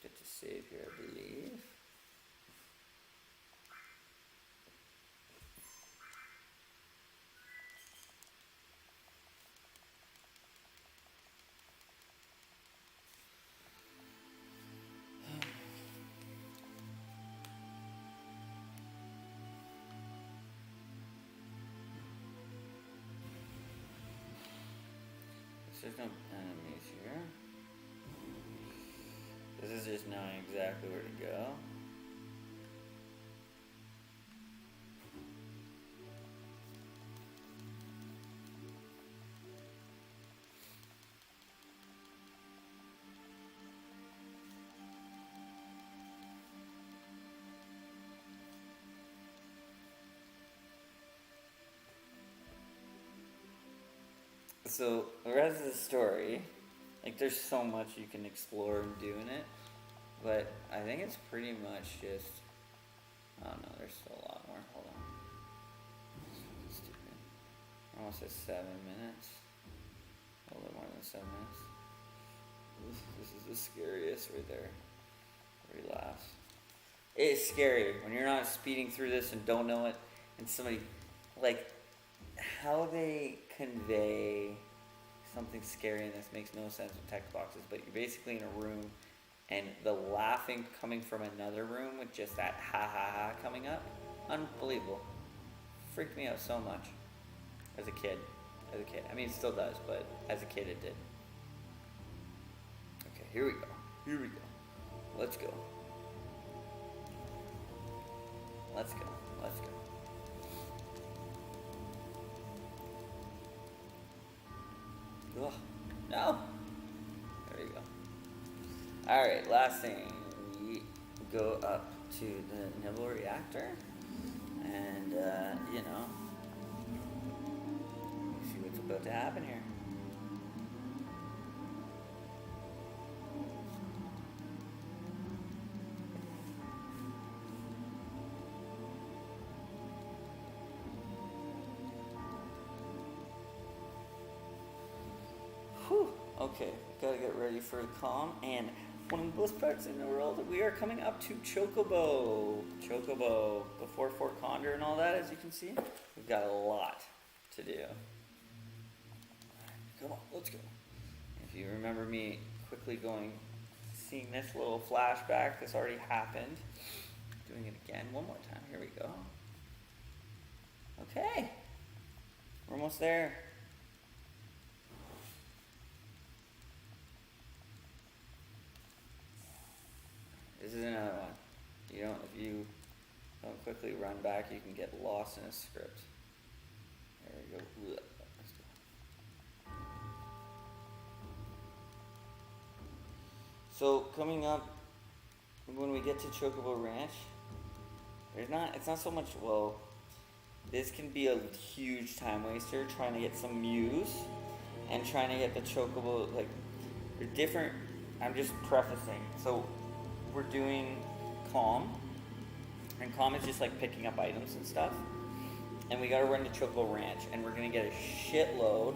Speaker 1: Get to save here, I believe. There's no enemies here. This is just knowing exactly where to go. So, the rest of the story, like, there's so much you can explore and do in it, but I think it's pretty much just, oh no, there's still a lot more, hold on. This is stupid. We're almost at 7 minutes, a little bit more than 7 minutes. This is the scariest right there, where he laughs. It's scary when you're not speeding through this and don't know it, and somebody, like, how they convey something scary in this makes no sense with text boxes, but you're basically in a room and the laughing coming from another room with just that ha ha ha coming up, unbelievable. Freaked me out so much as a kid. I mean, it still does, but as a kid it did. Okay, here we go. Let's go. Ugh, no. There you go. Alright, last thing. We go up to the Nibble reactor. And, you know, see what's about to happen here. Whew. Okay, gotta get ready for the calm, and one of the best parts in the world, we are coming up to Chocobo. Before Fort Condor and all that, as you can see, we've got a lot to do. Come on, let's go. If you remember me quickly seeing this little flashback, this already happened. Doing it again, one more time, here we go. Okay, we're almost there. This is another one. If you don't quickly run back, you can get lost in a script. There we go. Let's go. So coming up, when we get to Chocobo Ranch, it's not so much, well, this can be a huge time waster trying to get some Mews and trying to get the Chocobo, like, they're different. I'm just prefacing. So we're doing Calm, and Calm is just like picking up items and stuff, and we gotta run to Chocobo Ranch, and we're gonna get a shitload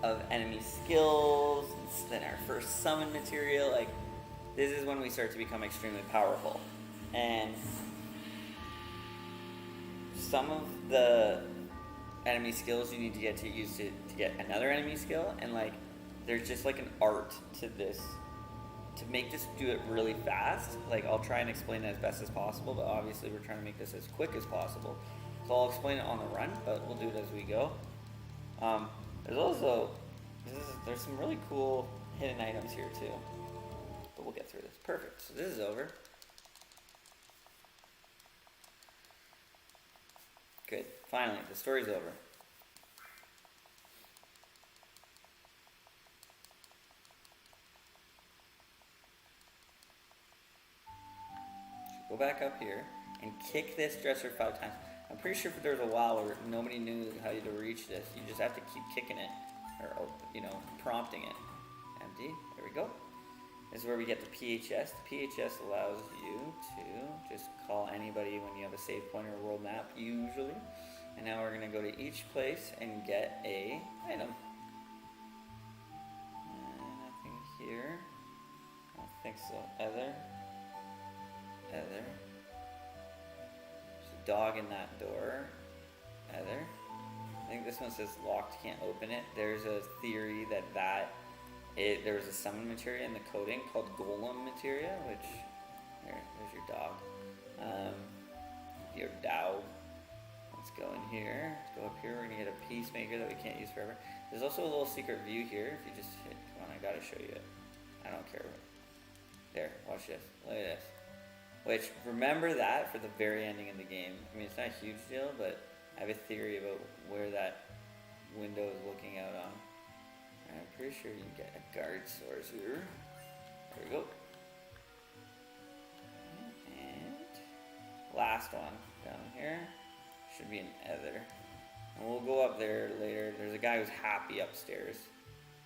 Speaker 1: of enemy skills, and then our first summon material. Like, this is when we start to become extremely powerful, and some of the enemy skills you need to get to use to get another enemy skill, and like, there's just like an art to this, to make this do it really fast. Like, I'll try and explain it as best as possible, but obviously we're trying to make this as quick as possible. So I'll explain it on the run, but we'll do it as we go. There's also, there's some really cool hidden items here too, but we'll get through this. Perfect, so this is over. Good, finally, the story's over. Go back up here and kick this dresser 5 times. I'm pretty sure there was a while where nobody knew how to reach this. You just have to keep kicking it, or, you know, prompting it. Empty. There we go. This is where we get the PHS. The PHS allows you to just call anybody when you have a save point or a world map, usually. And now we're going to go to each place and get a item. And I think here, I don't think so. Heather. There's a dog in that door. Heather. I think this one says locked, can't open it. There's a theory that there was a summon materia in the coding called golem materia, which, there's your dog. Your dog. Let's go in here, go up here, we're gonna get a peacemaker that we can't use forever. There's also a little secret view here, if you just hit, come on, I gotta show you it. I don't care. There, watch this, look at this. Which, remember that for the very ending of the game. I mean, it's not a huge deal, but I have a theory about where that window is looking out on. I'm pretty sure you get a guard source here. There we go. And last one down here should be an ether. And we'll go up there later. There's a guy who's happy upstairs.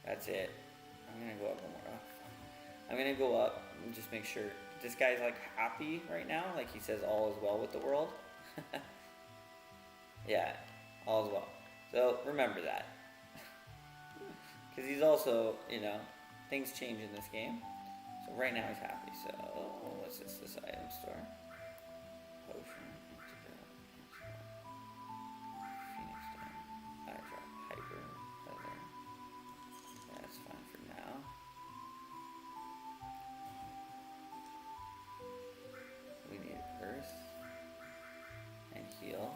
Speaker 1: That's it. I'm gonna go up one more. I'm gonna go up and just make sure this guy's like happy right now. Like he says all is well with the world. Yeah, all is well. So remember that. Because he's also, you know, things change in this game. So right now he's happy. So what's this item store? Potion, Phoenix Stone, Eye Drop, Hyper, Feather. That's fine for now. We need Earth and Heal.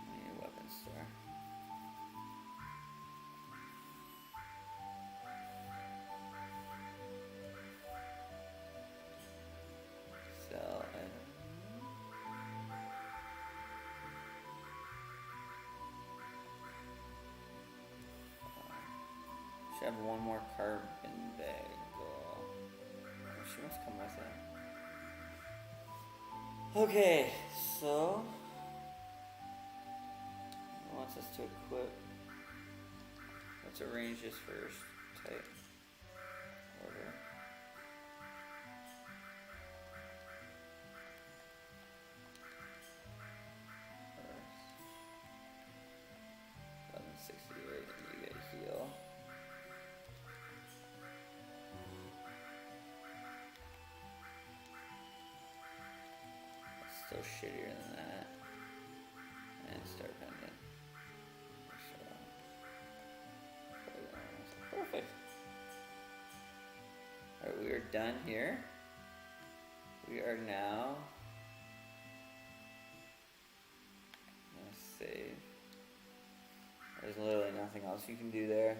Speaker 1: We need a weapon store. Sell item. Should have one more carbon bag. She must come with it. Okay, so it wants us to equip. Let's arrange this first. Type order. First. 1168, and you get heal. Still shittier than that. And start pending. So, perfect. Alright, we are done here. We are now gonna save. There's literally nothing else you can do there.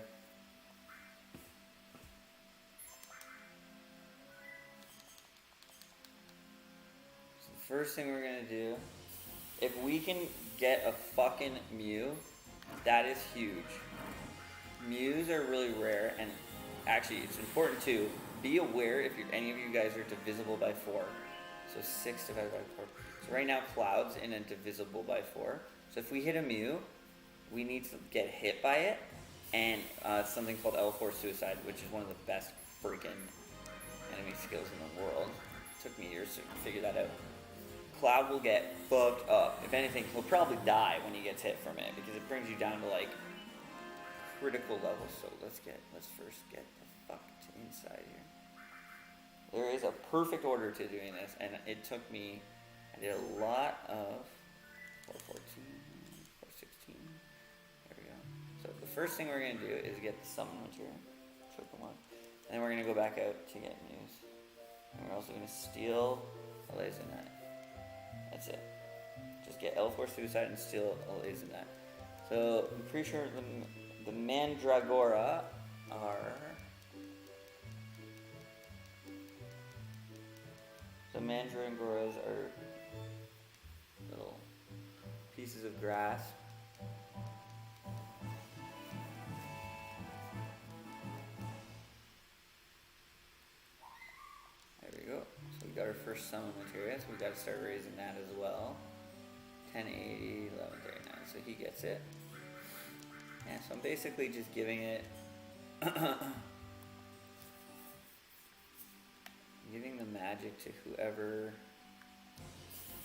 Speaker 1: First thing we're gonna do, if we can get a fucking Mew, that is huge. Mews are really rare, and actually it's important to be aware if any of you guys are divisible by 4. So 6 divided by 4. So right now Cloud's in a divisible by 4. So if we hit a Mew, we need to get hit by it, and something called L4 Suicide, which is one of the best freaking enemy skills in the world. It took me years to figure that out. Cloud will get fucked up. If anything, he'll probably die when he gets hit from it because it brings you down to like critical levels. So let's first get the fuck to inside here. There is a perfect order to doing this, and it took me, I did a lot of 414, 416. There we go. So the first thing we're gonna do is get the summon material, triple one, and then we're gonna go back out to get Muse. And we're also gonna steal a laser net. That's it. Just get L4 Suicide and steal a laser net. So I'm pretty sure the Mandragora are. The Mandragoras are little pieces of grass. There we go. So we got our first summon material, so we got to start raising that as well. 1080, 1139, so he gets it. Yeah, so I'm basically just giving it, giving the magic to whoever.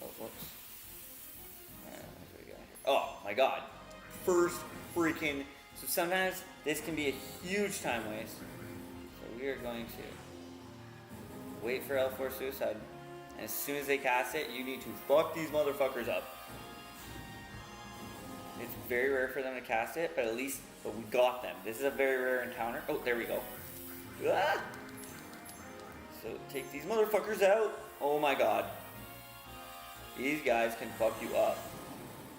Speaker 1: Oh, whoops. What do we got here? Oh my god. First freaking. So sometimes this can be a huge time waste. So we are going to wait for L4 Suicide. And as soon as they cast it, you need to fuck these motherfuckers up. It's very rare for them to cast it, but we got them. This is a very rare encounter. Oh, there we go. Ah! So take these motherfuckers out. Oh my god. These guys can fuck you up.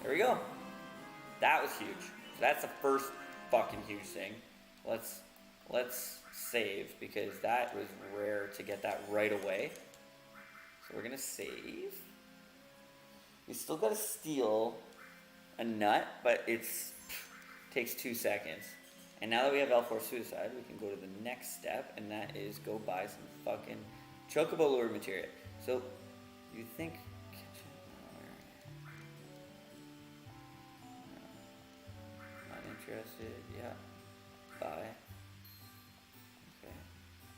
Speaker 1: There we go. That was huge. So that's the first fucking huge thing. Let's save, because that was rare to get that right away. So we're gonna save. We still gotta steal a nut, but takes 2 seconds. And now that we have L4 Suicide, we can go to the next step, and that is go buy some fucking Chocobo lure material. So you think kitchen? No. Not interested. Yeah. Buy. Okay.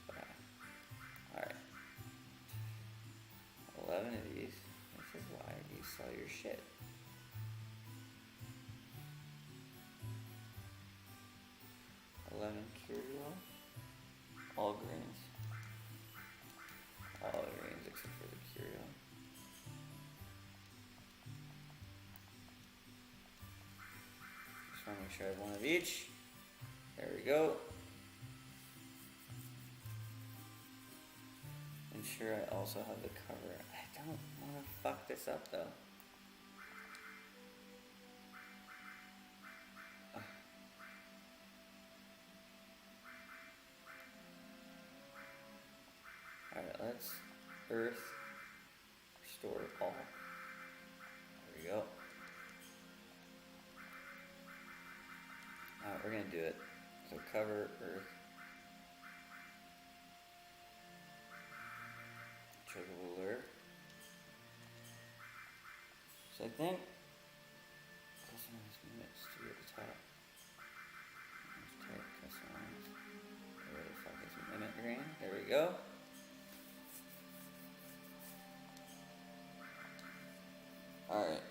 Speaker 1: Buy. All right. 11 of these. This is why you sell your shit. Curio. All greens. All greens except for the Curio. Just want to make sure I have one of each. There we go. Ensure I also have the cover. I don't want to fuck this up though. Alright, let's earth, restore all. There we go. Alright, we're gonna do it. So cover, earth. Chocobo lure. So I think customize mix to be at the top. Let's type customize. Where the fuck is minute green? There we go. Alright.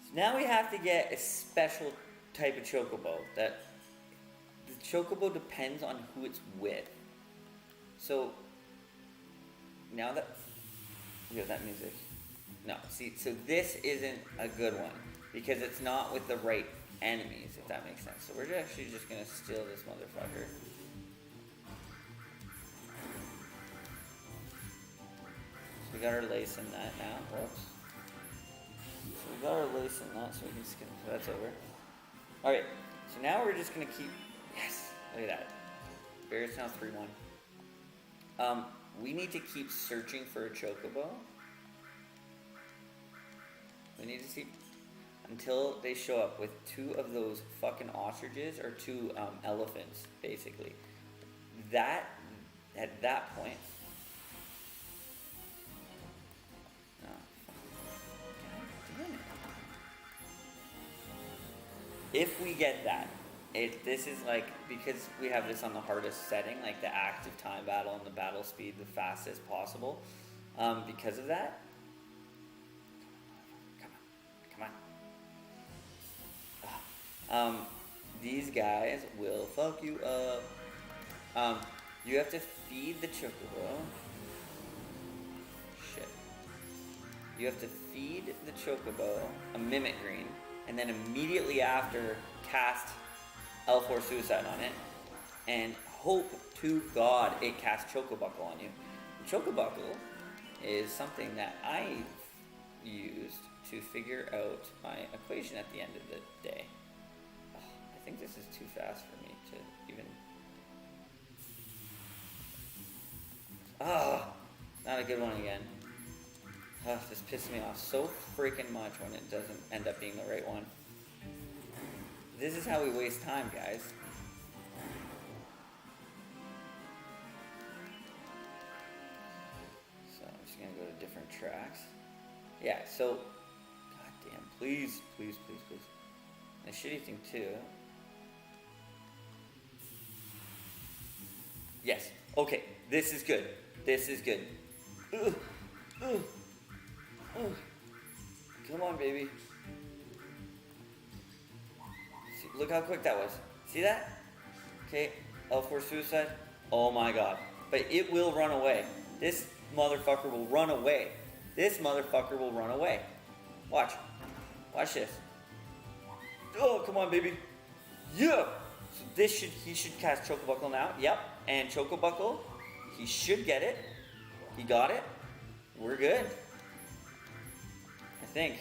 Speaker 1: So now we have to get a special type of Chocobo. That the Chocobo depends on who it's with. So now that we have that music. No, see, so this isn't a good one because it's not with the right enemies, if that makes sense. So we're actually just gonna steal this motherfucker. We got our lace in that now. Whoops. So we got our lace in that, so we can skip. So that's over. Alright, so now we're just gonna keep. Yes! Look at that. Bear's now 3-1. We need to keep searching for a Chocobo. We need to see until they show up with 2 of those fucking ostriches or 2 elephants, basically. That, at that point. If we get that, this is like, because we have this on the hardest setting, like the active time battle and the battle speed the fastest possible, because of that, come on, these guys will fuck you up. You have to feed the Chocobo. Shit. You have to feed the Chocobo a Mimic Green, and then immediately after cast L4 Suicide on it, and hope to God it casts Chocobuckle on you. And Chocobuckle is something that I've used to figure out my equation at the end of the day. Oh, I think this is too fast for me to even... Not a good one again. This pisses me off so freaking much when it doesn't end up being the right one. This is how we waste time, guys. So I'm just gonna go to different tracks. Yeah, so, goddamn, please, please, please, please. And the shitty thing too. Yes, okay, this is good. This is good. Come on, baby. See, look how quick that was. See that? Okay, L4 Suicide. Oh my god. But it will run away. This motherfucker will run away. This motherfucker will run away. Watch. Watch this. Oh, come on, baby. Yeah! So he should cast Chocobuckle now. Yep. And Chocobuckle, he should get it. He got it. we're good. I think.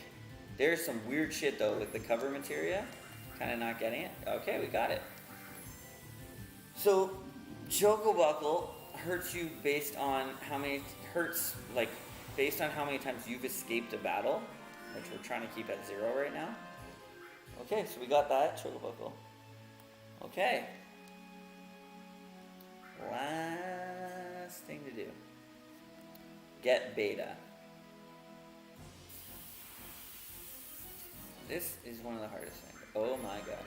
Speaker 1: There's some weird shit though with the cover materia. Kind of not getting it. Okay, we got it. So, Choco Buckle hurts you based on how many based on how many times you've escaped a battle, which we're trying to keep at 0 right now. Okay, so we got that Choco Buckle. Okay. Last thing to do. Get beta. This is one of the hardest things. Oh my god.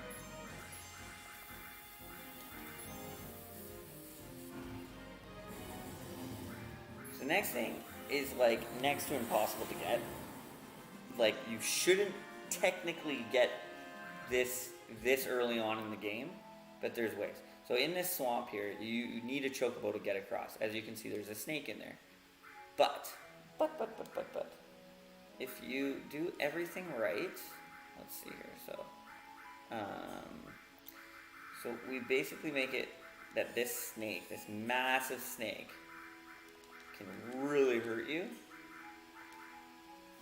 Speaker 1: The next thing is like next to impossible to get. Like you shouldn't technically get this early on in the game, but there's ways. So in this swamp here, you need a chocobo to get across. As you can see, there's a snake in there. But, if you do everything right, let's see here. So we basically make it that this snake, this massive snake, can really hurt you.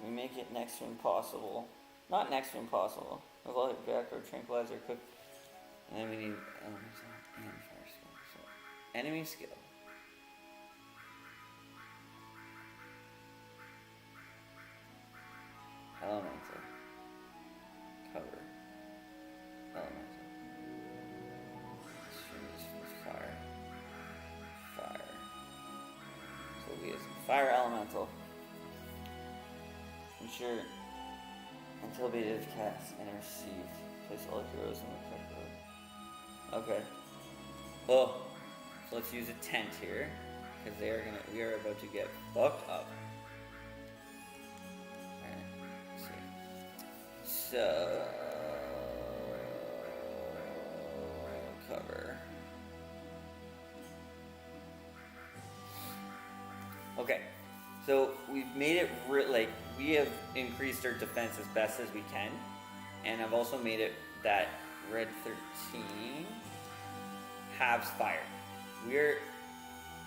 Speaker 1: We make it next to impossible. Not next to impossible. Evolve back or tranquilizer quick. And then we need elemental and fire skill. So enemy skill. Elemental. Cover. Elemental. Fire. Fire. So we have fire elemental. Ensure until beta is cast and received. Place all heroes in the correct road. Okay. Oh, so let's use a tent here, because we are about to get fucked up. Alright, let's see. So cover. Okay. So we've made it we have increased our defense as best as we can, and I've also made it that red 13 halves fire.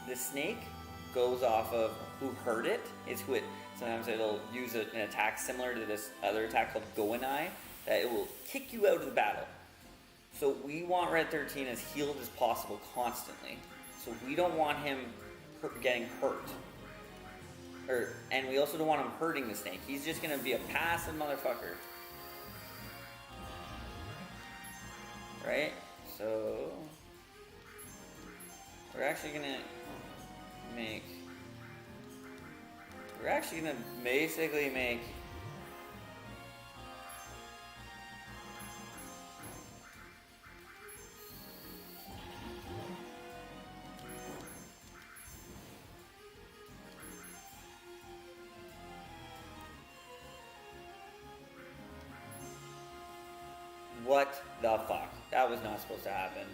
Speaker 1: The snake goes off of who hurt it. Sometimes it'll use an attack similar to this other attack called Goenai that it will kick you out of the battle. So we want red 13 as healed as possible constantly. So we don't want him getting hurt. And we also don't want him hurting the snake. He's just gonna be a passive motherfucker. Right? So we're actually gonna basically make what the fuck? That was not supposed to happen.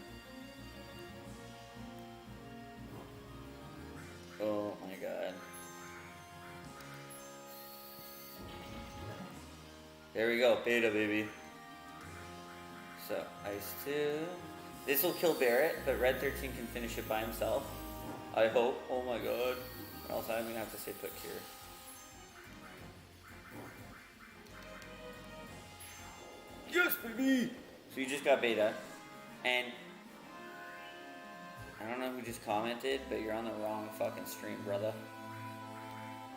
Speaker 1: Oh my god. There we go, beta baby. So, Ice 2. This will kill Barrett, but Red 13 can finish it by himself. I hope. Oh my god. Or else I'm gonna have to say put cure. Yes, baby! So you just got beta, and I don't know who just commented, but you're on the wrong fucking stream, brother.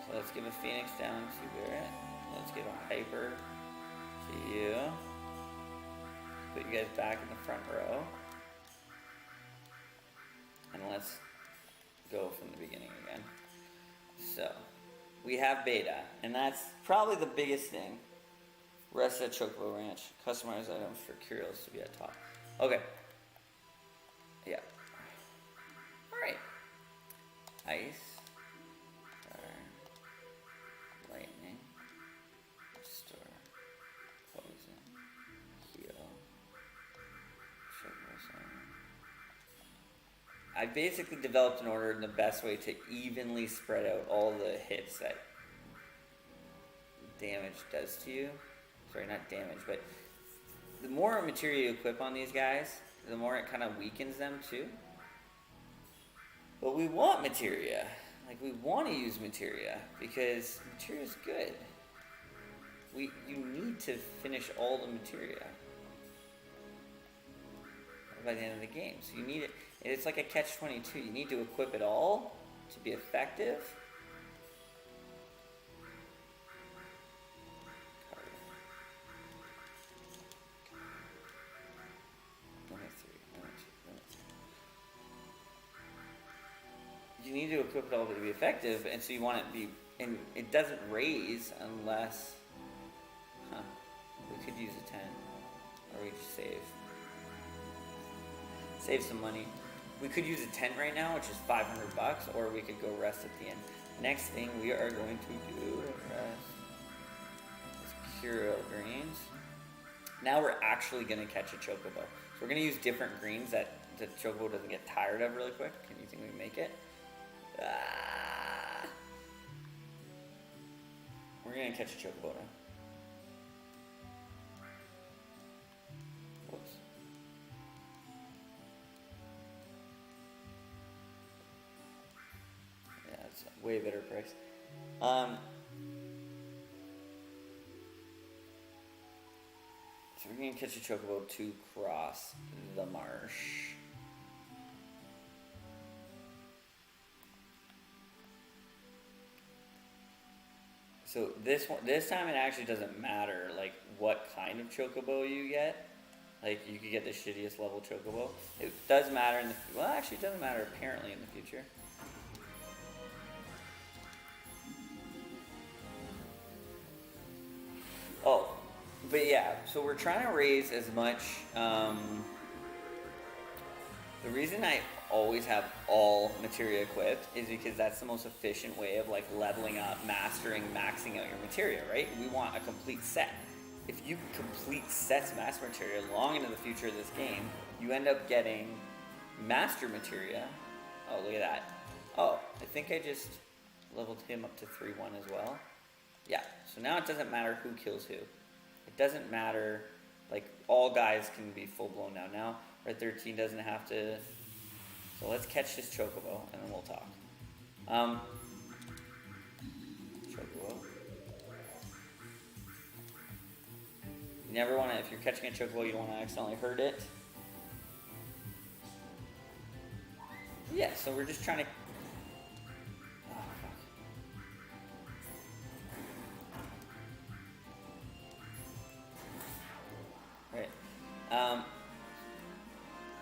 Speaker 1: So let's give a Phoenix down to Barrett. Let's give a Hyper to you. Put you guys back in the front row. And let's go from the beginning again. So, we have beta, and that's probably the biggest thing. Rest at Chocobo Ranch. Customized items for Curios to be at top. Okay. Yeah. Alright. Ice. Fire. Lightning. Restore. Poison. Heal. Chocobo Sun. I basically developed an order in the best way to evenly spread out all the hits that damage does to you. Sorry, not damage, but the more material you equip on these guys, the more it kind of weakens them too. But we want materia. like, we want to use materia because materia is good. You need to finish all the materia by the end of the game. So you need it. It's like a catch-22. You need to equip it all to be effective. You need to equip it all to be effective, and so you want it to be, and it doesn't raise unless, we could use a 10, or we just save some money. We could use a 10 right now, which is $500, or we could go rest at the end. Next thing we are going to do is Curo greens. Now we're actually going to catch a chocobo. So we're going to use different greens that the chocobo doesn't get tired of really quick. Can you think we can make it? We're going to catch a chocobo now. Whoops. Yeah, it's a way better price. So we're going to catch a chocobo to cross the marsh. So this time it actually doesn't matter like what kind of chocobo you get. Like you could get the shittiest level chocobo. It does matter in the actually it doesn't matter apparently in the future. Oh, but yeah. So we're trying to raise as much. The reason I always have all materia equipped is because that's the most efficient way of like leveling up, mastering, maxing out your materia, right? We want a complete set. If you complete sets of master materia long into the future of this game, you end up getting master materia. Oh, look at that. Oh, I think I just leveled him up to 3-1 as well. Yeah, so now it doesn't matter who kills who. It doesn't matter, like all guys can be full blown now. Now Red 13 doesn't have to. So let's catch this chocobo and then we'll talk. Chocobo. You never want to, if you're catching a chocobo, you don't want to accidentally hurt it. Yeah, so we're just trying to. Oh, fuck. Right.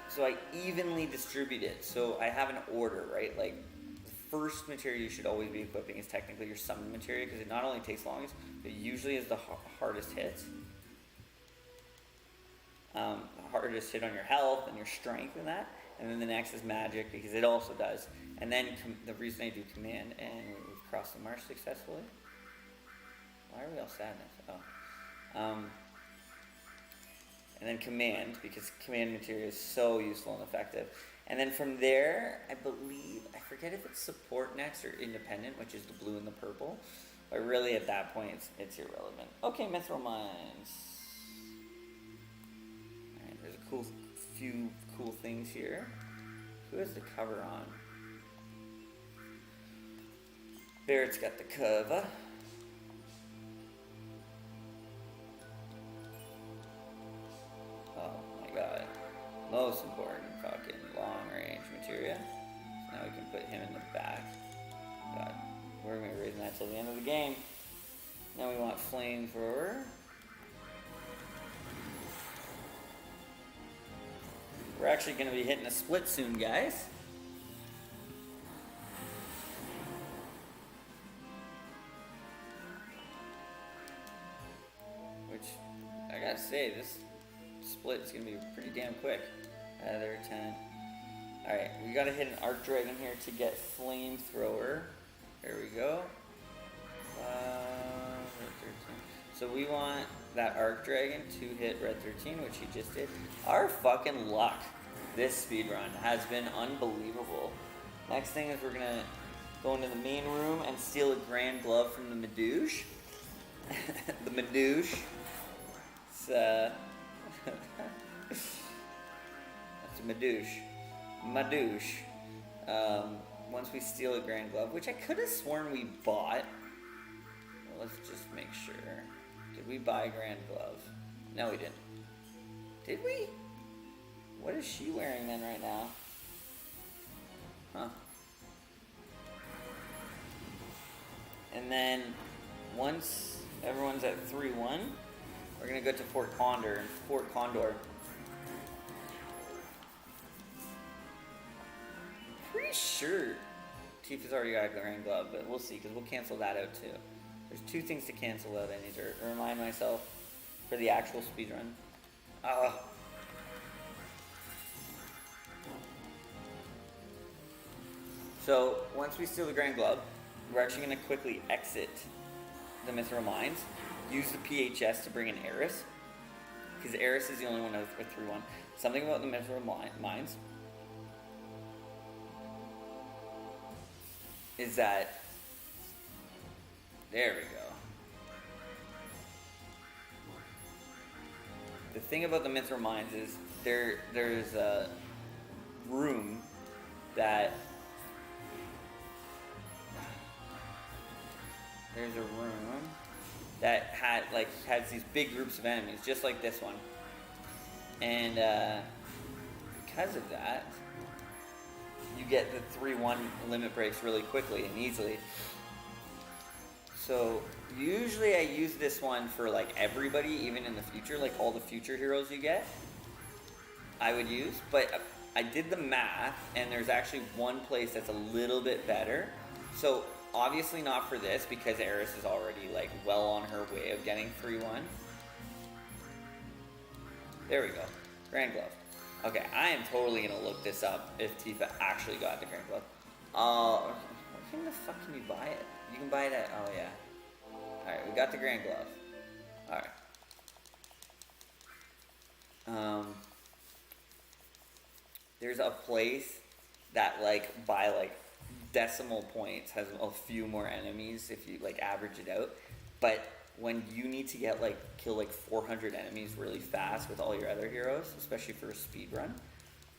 Speaker 1: So I evenly distribute it. So I have an order, right? Like the first material you should always be equipping is technically your summon material because it not only takes longest, but usually is the hardest hits. The hardest hit on your health and your strength and that. And then the next is magic because it also does. And then the reason I do command, and we've crossed the marsh successfully. Why are we all sadness? Oh. And then command, because command material is so useful and effective. And then from there, I believe, I forget if it's support next or independent, which is the blue and the purple. But really at that point, it's irrelevant. Okay, mithril mines. Alright, there's a few cool things here. Who has the cover on? Barrett's got the cover. Most important fucking long range materia. So now we can put him in the back. God, we're gonna be raising that till the end of the game. Now we want flamethrower. We're actually gonna be hitting a split soon, guys. Which I gotta say, this split is gonna be pretty damn quick. There 10. Alright, we gotta hit an arc dragon here to get flamethrower. There we go. Red 13. So we want that arc dragon to hit Red 13, which he just did. Our fucking luck this speedrun has been unbelievable. Next thing is we're gonna go into the main room and steal a grand glove from the Madouche. The Madouche. It's That's a Madouche. once we steal a Grand Glove, which I could have sworn we bought. Well, let's just make sure. Did we buy Grand Glove? No, we didn't. Did we? What is she wearing then right now? Huh. And then once everyone's at 3-1, we're gonna go to Fort Condor. Pretty sure Tifa's already got a Grand Glove, but we'll see, because we'll cancel that out too. There's 2 things to cancel out I need to remind myself for the actual speedrun. So, once we steal the Grand Glove, we're actually going to quickly exit the Mithril Mines, use the PHS to bring in Eris, because Eris is the only one with 3-1. Something about the Mithril Mines is that, there we go. The thing about the Mithril Mines is there's a room that has these big groups of enemies, just like this one. And because of that, you get the 3-1 limit breaks really quickly and easily. So usually I use this one for like everybody, even in the future, like all the future heroes you get, I would use. But I did the math, and there's actually one place that's a little bit better. So obviously not for this, because Eris is already like well on her way of getting 3-1. There we go. Grand Glove. Okay, I am totally gonna look this up if Tifa actually got the Grand Glove. Where the fuck can you buy it? You can buy it at, oh yeah. Alright, we got the Grand Glove. Alright. There's a place that like by like decimal points has a few more enemies if you like average it out. But when you need to get like kill like 400 enemies really fast with all your other heroes, especially for a speed run,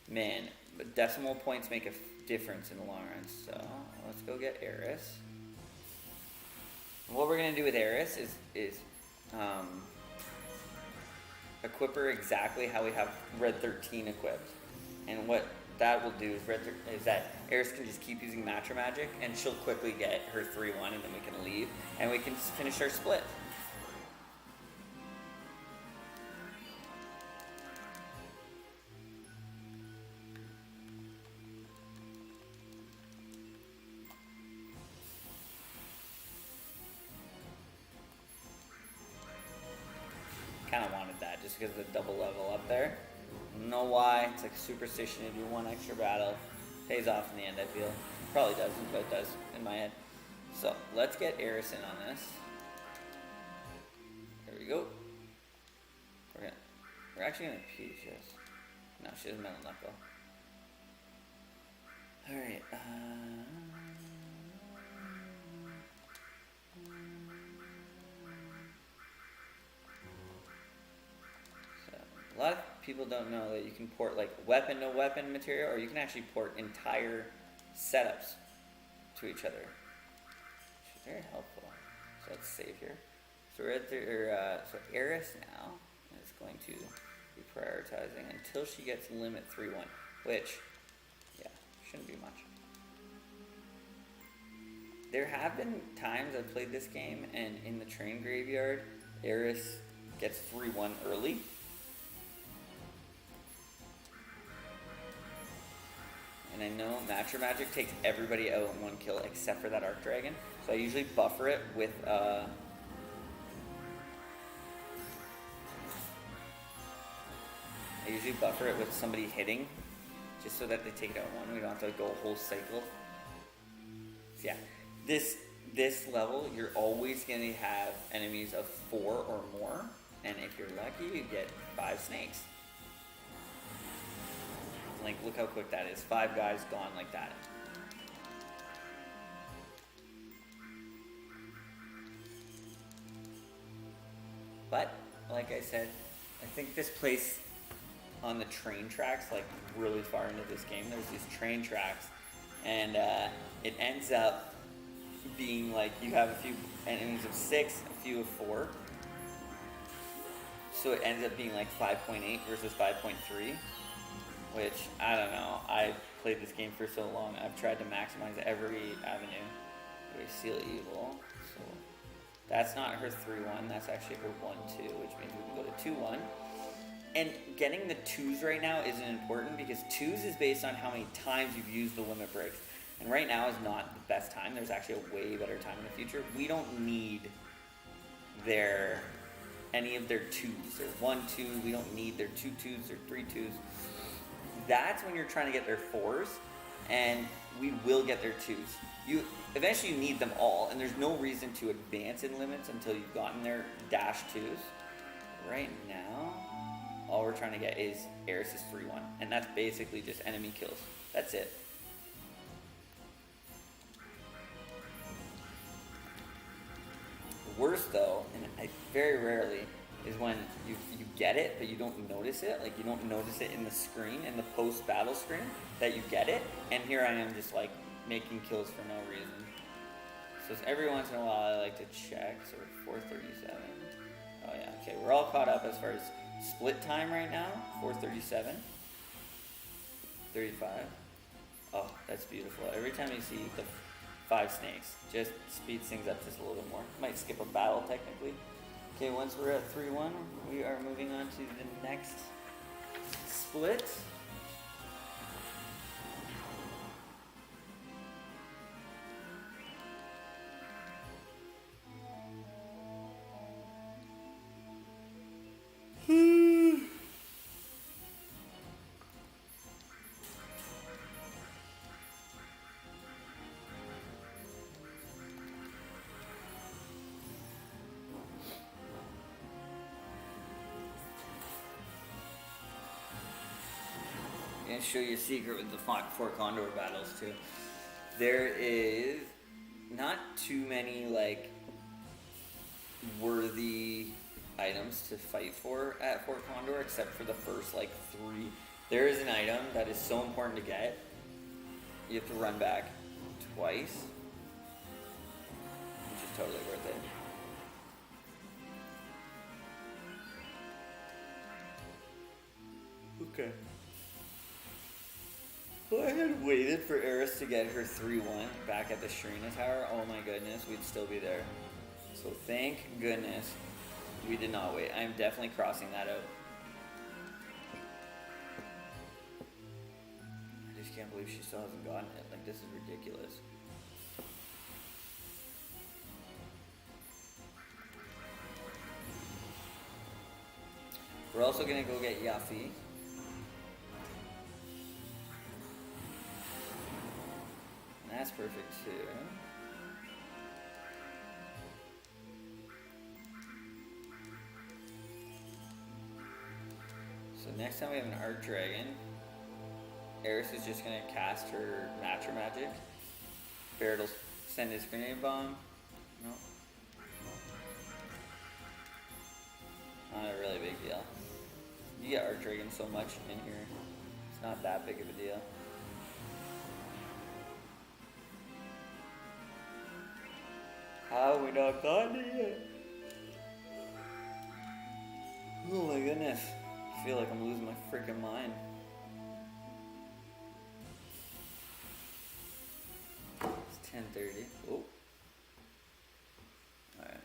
Speaker 1: man, but decimal points make a difference in the long run. So let's go get Eris. And what we're gonna do with Eris is equip her exactly how we have Red 13 equipped. And what that will do is that Eris can just keep using Matcha Magic, and she'll quickly get her 3-1, and then we can leave, and we can finish our split. Kind of wanted that just because of the double level up there. I don't know why. It's like superstition to do one extra battle. Pays off in the end, I feel. Probably doesn't, but it does in my head. So let's get Eris in on this. There we go. We're actually gonna PHS. No, she doesn't metal knuckle. Alright, a lot of people don't know that you can port like weapon to weapon material, or you can actually port entire setups to each other, which is very helpful. So let's save here. So we're at so Eris now is going to be prioritizing until she gets limit 3-1, which, yeah, shouldn't be much. There have been times I've played this game and in the train graveyard, Eris gets 3-1 early. And I know Matcha Magic takes everybody out in one kill except for that Arc Dragon. So I usually buffer it with somebody hitting, just so that they take it out one. We don't have to go a whole cycle. So yeah, this level, you're always going to have enemies of 4 or more. And if you're lucky, you get 5 snakes. Like, look how quick that is. 5 guys gone like that. But, like I said, I think this place on the train tracks, like really far into this game, there's these train tracks, And it ends up being like you have a few enemies of 6, a few of 4. So it ends up being like 5.8 versus 5.3, which, I don't know. I've played this game for so long. I've tried to maximize every avenue. We seal evil. So that's not her 3-1. That's actually her 1-2, which means we can go to 2-1. And getting the 2s right now isn't important because 2s is based on how many times you've used the limit breaks. And right now is not the best time. There's actually a way better time in the future. We don't need any of their 2s. Their 1-2. We don't need their 2-2s or 3-2s. That's when you're trying to get their 4s, and we will get their 2s. Eventually you need them all, and there's no reason to advance in limits until you've gotten their dash 2s. Right now, all we're trying to get is Eris's 3-1, and that's basically just enemy kills. That's it. Worst though, and very rarely, is when you get it, but you don't notice it. Like, you don't notice it in the screen, in the post-battle screen, that you get it. And here I am just, like, making kills for no reason. So every once in a while I like to check. So we're 4:37. Oh yeah, okay. We're all caught up as far as split time right now. 4:37. 35. Oh, that's beautiful. Every time you see the 5 snakes, just speeds things up just a little bit more. Might skip a battle technically. Okay, once we're at 3-1, we are moving on to the next split. I'm gonna show you a secret with the 4 Condor battles too. There is not too many like worthy items to fight for at Fort Condor except for the first like 3. There is an item that is so important to get. You have to run back twice, which is totally worth it. Okay. Well, I had waited for Eris to get her 3-1 back at the Shrina Tower. Oh my goodness, we'd still be there. So thank goodness we did not wait. I am definitely crossing that out. I just can't believe she still hasn't gotten it. Like, this is ridiculous. We're also gonna go get Yafi. That's perfect too. So next time we have an Art Dragon, Eris is just going to cast her Matcher Magic. Barret will send his Grenade Bomb. No. Not a really big deal. You get Art Dragon so much in here. It's not that big of a deal. How we not gotten it yet? Oh my goodness. I feel like I'm losing my freaking mind. It's 10:30. Oh. Alright.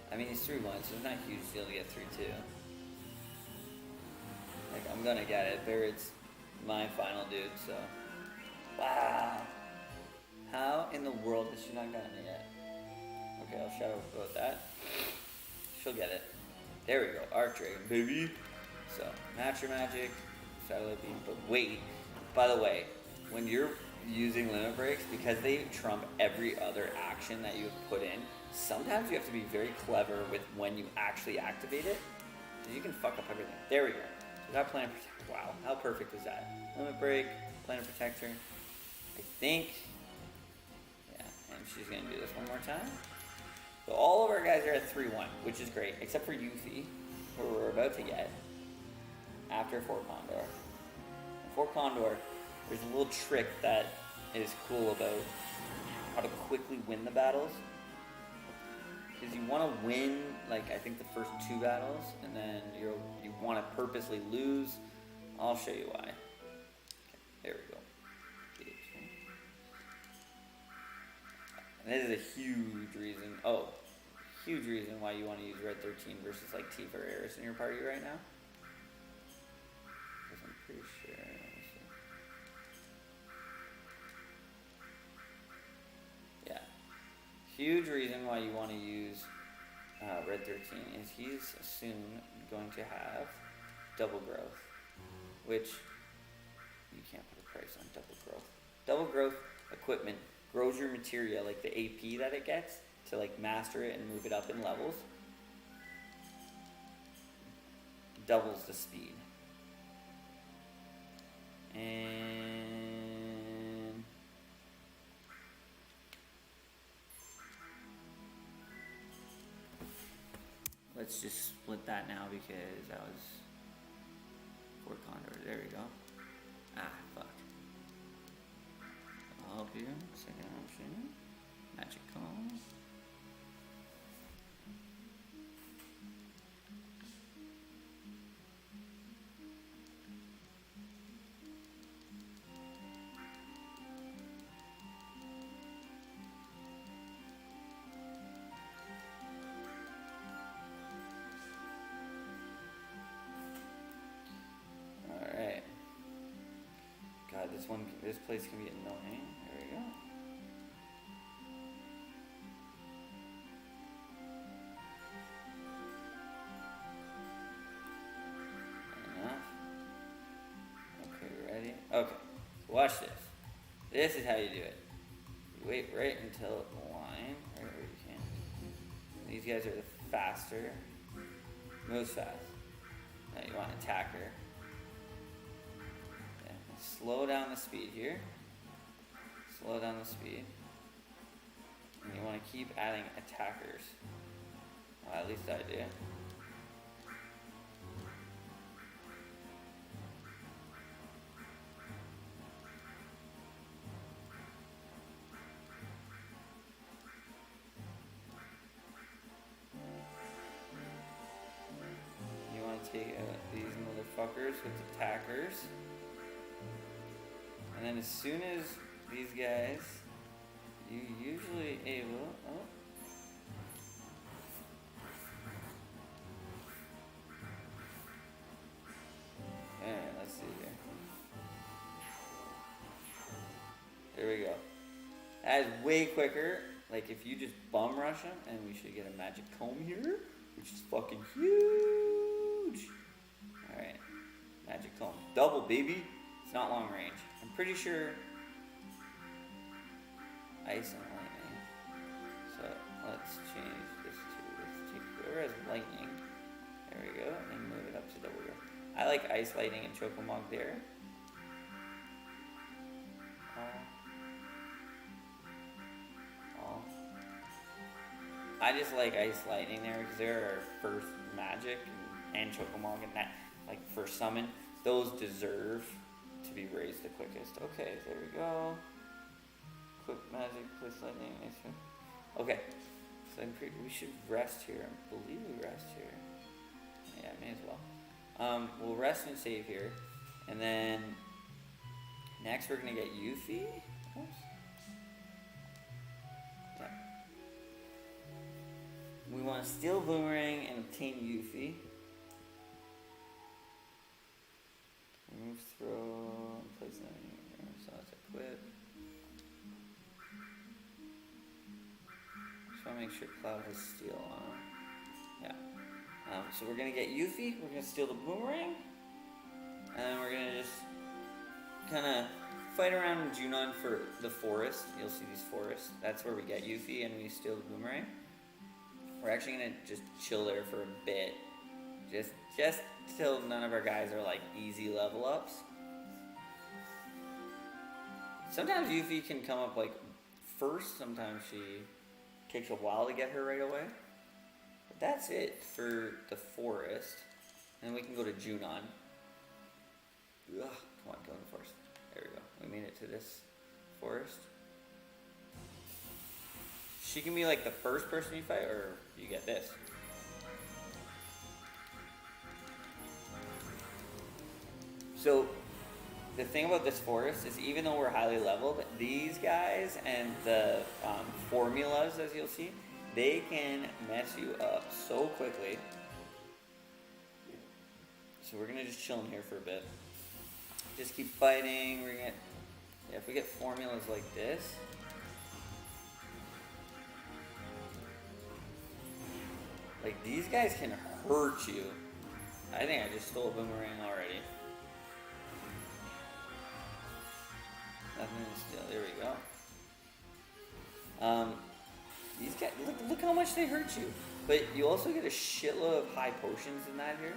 Speaker 1: I mean, he's 3-1, so it's not a huge deal to get 3-2. Like, I'm gonna get it. Barret's my final dude, so. Wow. How in the world has she not gotten it yet? Okay, I'll shut up about that. She'll get it. There we go. Art Dragon, baby. So, Matcher Magic, Satellite Beam. But wait, by the way, when you're using limit breaks, because they trump every other action that you have put in, sometimes you have to be very clever with when you actually activate it, because you can fuck up everything. There we go. So that Planet Protector. Wow, how perfect is that? Limit break, Planet Protector. I think, yeah, and she's going to do this one more time. So all of our guys are at 3-1, which is great, except for Yuffie, who we're about to get after Fort Condor. before Condor, there's a little trick that is cool about how to quickly win the battles. Because you want to win, like, I think the first 2 battles, and then you want to purposely lose. I'll show you why. Okay, there we go. And this is a huge reason why you want to use Red 13 versus like Tifa or Aerith in your party right now. Because I'm pretty sure. Let me see. Yeah. Huge reason why you want to use Red 13 is he's soon going to have double growth, which you can't put a price on double growth. Double growth equipment grows your materia, like the AP that it gets, to like master it and move it up in levels. Doubles the speed. And let's just split that now because that was for Condor. There we go. Ah, fuck. I'll help you. Second option. Magic Comb. Alright. God, this place can be annoying. There we go. Okay, watch this. This is how you do it. You wait right until the line, right where you can. These guys are the faster, moves fast. Now you want attacker. Okay. Slow down the speed here. Slow down the speed. And you want to keep adding attackers. Well, at least I do. Take these motherfuckers with attackers, and then as soon as these guys, you usually able. Oh. Alright, let's see here. There we go. That is way quicker. Like if you just bum rush them, and we should get a magic comb here, which is fucking huge. Alright, magic comb. Double, baby. It's not long range. I'm pretty sure ice and lightning. So let's change this to, let's take whoever has lightning. There we go, and move it up to double growth. I like ice, lightning, and Chocomog there. I just like ice, lightning there because they're our first magic and Chocomog and that, like first summon. Those deserve to be raised the quickest. Okay, there we go. Quick magic, place lightning. Okay, so we should rest here. I believe we rest here. Yeah, may as well. We'll rest and save here, and then next we're gonna get Yuffie. Oops. Yeah. We want to steal Boomerang and obtain Yuffie. Remove throw and place that in here. So let's equip. Just want to make sure Cloud has steal on him. Yeah. So we're going to get Yuffie. We're going to steal the Boomerang. And then we're going to just kind of fight around in Junon for the forest. You'll see these forests. That's where we get Yuffie and we steal the Boomerang. We're actually going to just chill there for a bit. Just till none of our guys are like easy level ups. Sometimes Yuffie can come up like first. Sometimes she takes a while to get her right away. But that's it for the forest. And we can go to Junon. Ugh, Come on, go in the forest. There we go. We made it to this forest. She can be like the first person you fight, or you get this. So, the thing about this forest is even though we're highly leveled, these guys and the formulas, as you'll see, they can mess you up so quickly. So we're gonna just chill in here for a bit. Just keep fighting. We're gonna, yeah, if we get formulas like this. Like these guys can hurt you. I think I just stole a boomerang already. Nothing to steal. There we go. These guys, look how much they hurt you. But you also get a shitload of high potions in that here.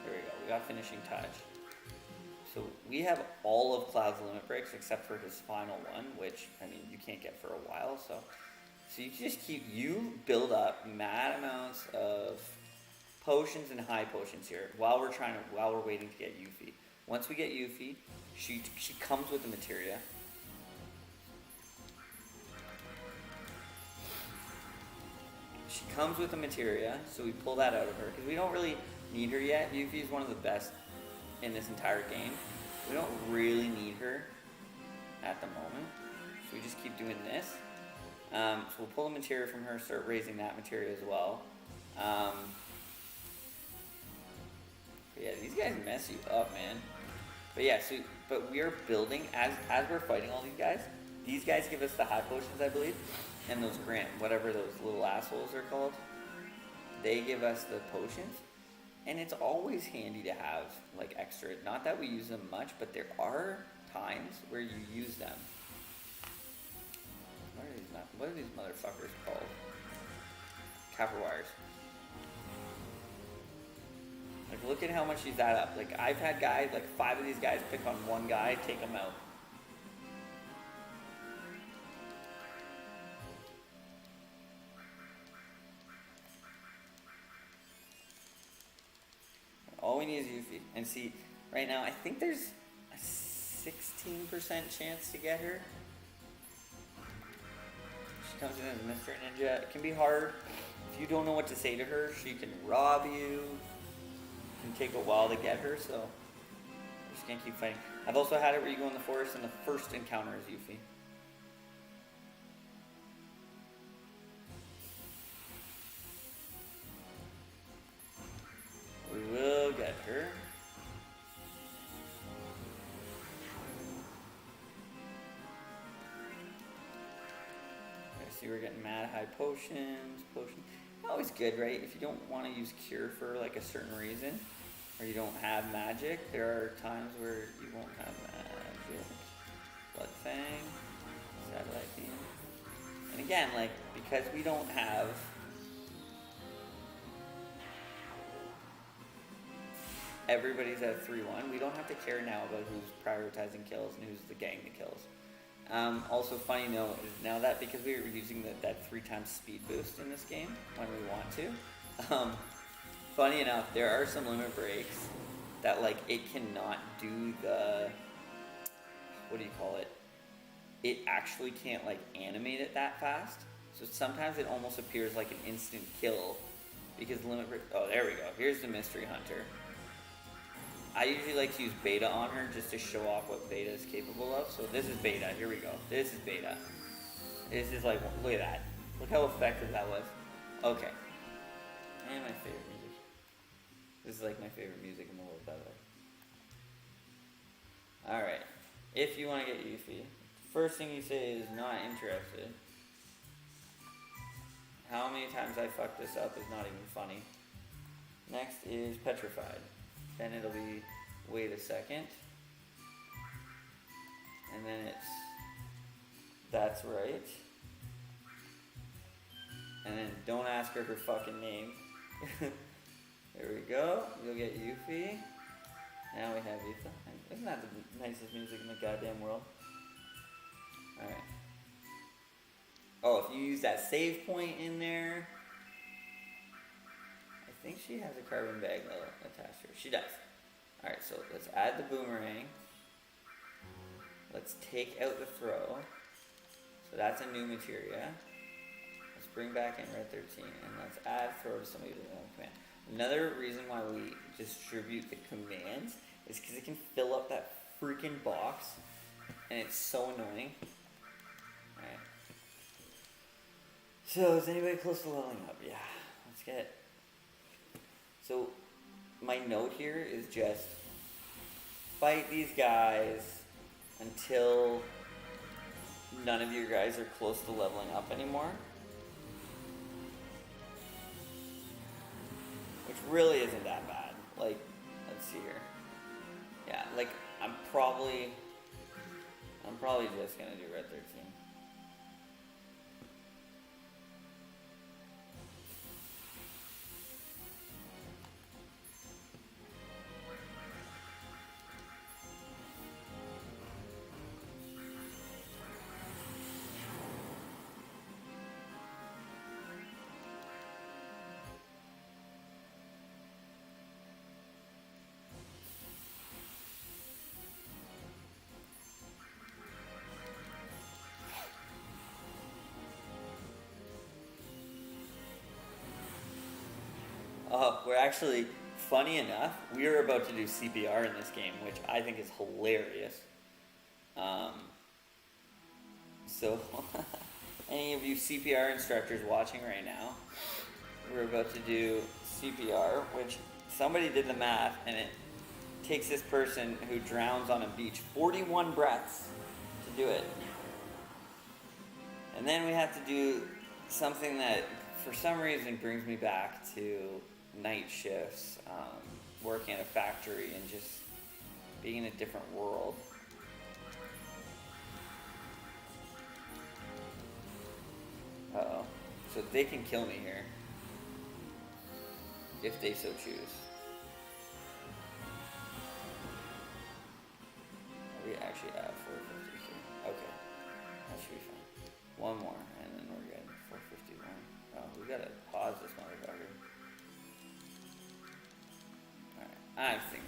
Speaker 1: There we go. We got finishing touch. So we have all of Cloud's limit breaks except for his final one, which I mean you can't get for a while. So you just you build up mad amounts of potions and high potions here while we're waiting to get Yuffie. Once we get Yuffie, she comes with the materia. She comes with the materia, so we pull that out of her because we don't really need her yet. Yuffie is one of the best in this entire game. We don't really need her at the moment, so we just keep doing this. So we'll pull the materia from her, start raising that materia as well. Yeah, these guys mess you up, man. But yeah, but we are building as we're fighting all these guys. These guys give us the high potions, I believe, and those whatever those little assholes are called. They give us the potions, and it's always handy to have like extra. Not that we use them much, but there are times where you use them. What are these motherfuckers called? Copper wires. Like, look at how much these add up. Like, I've had guys, like 5 of these guys pick on one guy, take him out. All we need is Yuffie. And see, right now, I think there's a 16% chance to get her. She comes in as a Mystery Ninja. It can be hard. If you don't know what to say to her, she can rob you. It can take a while to get her, so we're just gonna keep fighting. I've also had it where you go in the forest and the first encounter is Yuffie. We will get her. Okay, see, we're getting mad high potions. Always good, right? If you don't want to use cure for like a certain reason, or you don't have magic, there are times where you won't have magic. Blood Fang, Satellite Beam. And again, like, because we don't have everybody's at 3-1, we don't have to care now about who's prioritizing kills and who's the gang that kills. Also, funny note is now that because we were using that 3x speed boost in this game when we want to, funny enough, there are some limit breaks that like it cannot do the, what do you call it? It actually can't like animate it that fast. So sometimes it almost appears like an instant kill because limit break. Oh, there we go. Here's the Mystery Hunter. I usually like to use beta on her just to show off what beta is capable of. So this is beta. Here we go. This is beta. This is like, look at that. Look how effective that was. Okay. And my favorite music. This is like my favorite music in the world, by the way. Alright. If you want to get Yuffie, first thing you say is not interested. How many times I fucked this up is not even funny. Next is petrified. Then it'll be wait a second. And then it's that's right. And then don't ask her fucking name. There we go. You'll get Yuffie. Now we have Yuffie. Isn't that the nicest music in the goddamn world? Alright. Oh, if you use that save point in there. I think she has a carbon bag attached to her. She does. Alright, so let's add the boomerang. Let's take out the throw. So that's a new materia. Let's bring back in red 13 and let's add throw to somebody with one command. Another reason why we distribute the commands is because it can fill up that freaking box and it's so annoying. Alright. So is anybody close to leveling up? Yeah. Let's get it. So my note here is just fight these guys until none of your guys are close to leveling up anymore. Which really isn't that bad. Like, let's see here. Yeah, like I'm probably just gonna do red 13. We're actually, funny enough, we are about to do CPR in this game, which I think is hilarious. So, any of you CPR instructors watching right now, we're about to do CPR, which somebody did the math, and it takes this person who drowns on a beach 41 breaths to do it. And then we have to do something that, for some reason, brings me back to night shifts, working at a factory and just being in a different world. Uh-oh. So they can kill me here, if they so choose. We actually have 453. Okay, that should be fine. One more, and then we're good. 451. Oh, we gotta pause this motherfucker. Alright, I think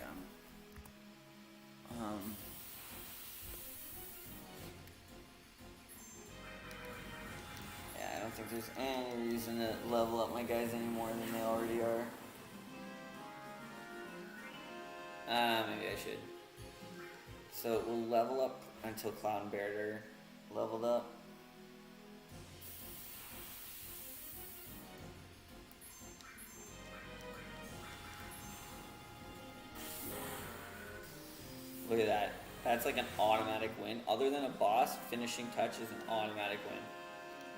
Speaker 1: yeah, I don't think there's any reason to level up my guys any more than they already are. Maybe I should. So we'll level up until Cloud and Bear are leveled up. Look at that. That's like an automatic win. Other than a boss, finishing touch is an automatic win.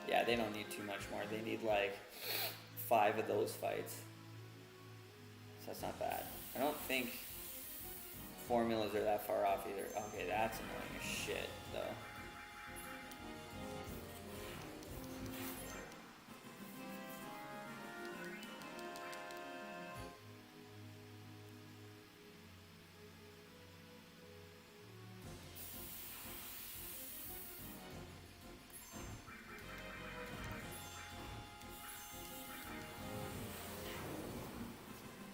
Speaker 1: Yeah, they don't need too much more. They need like 5 of those fights. So that's not bad. I don't think formulas are that far off either. Okay, that's annoying as shit, though.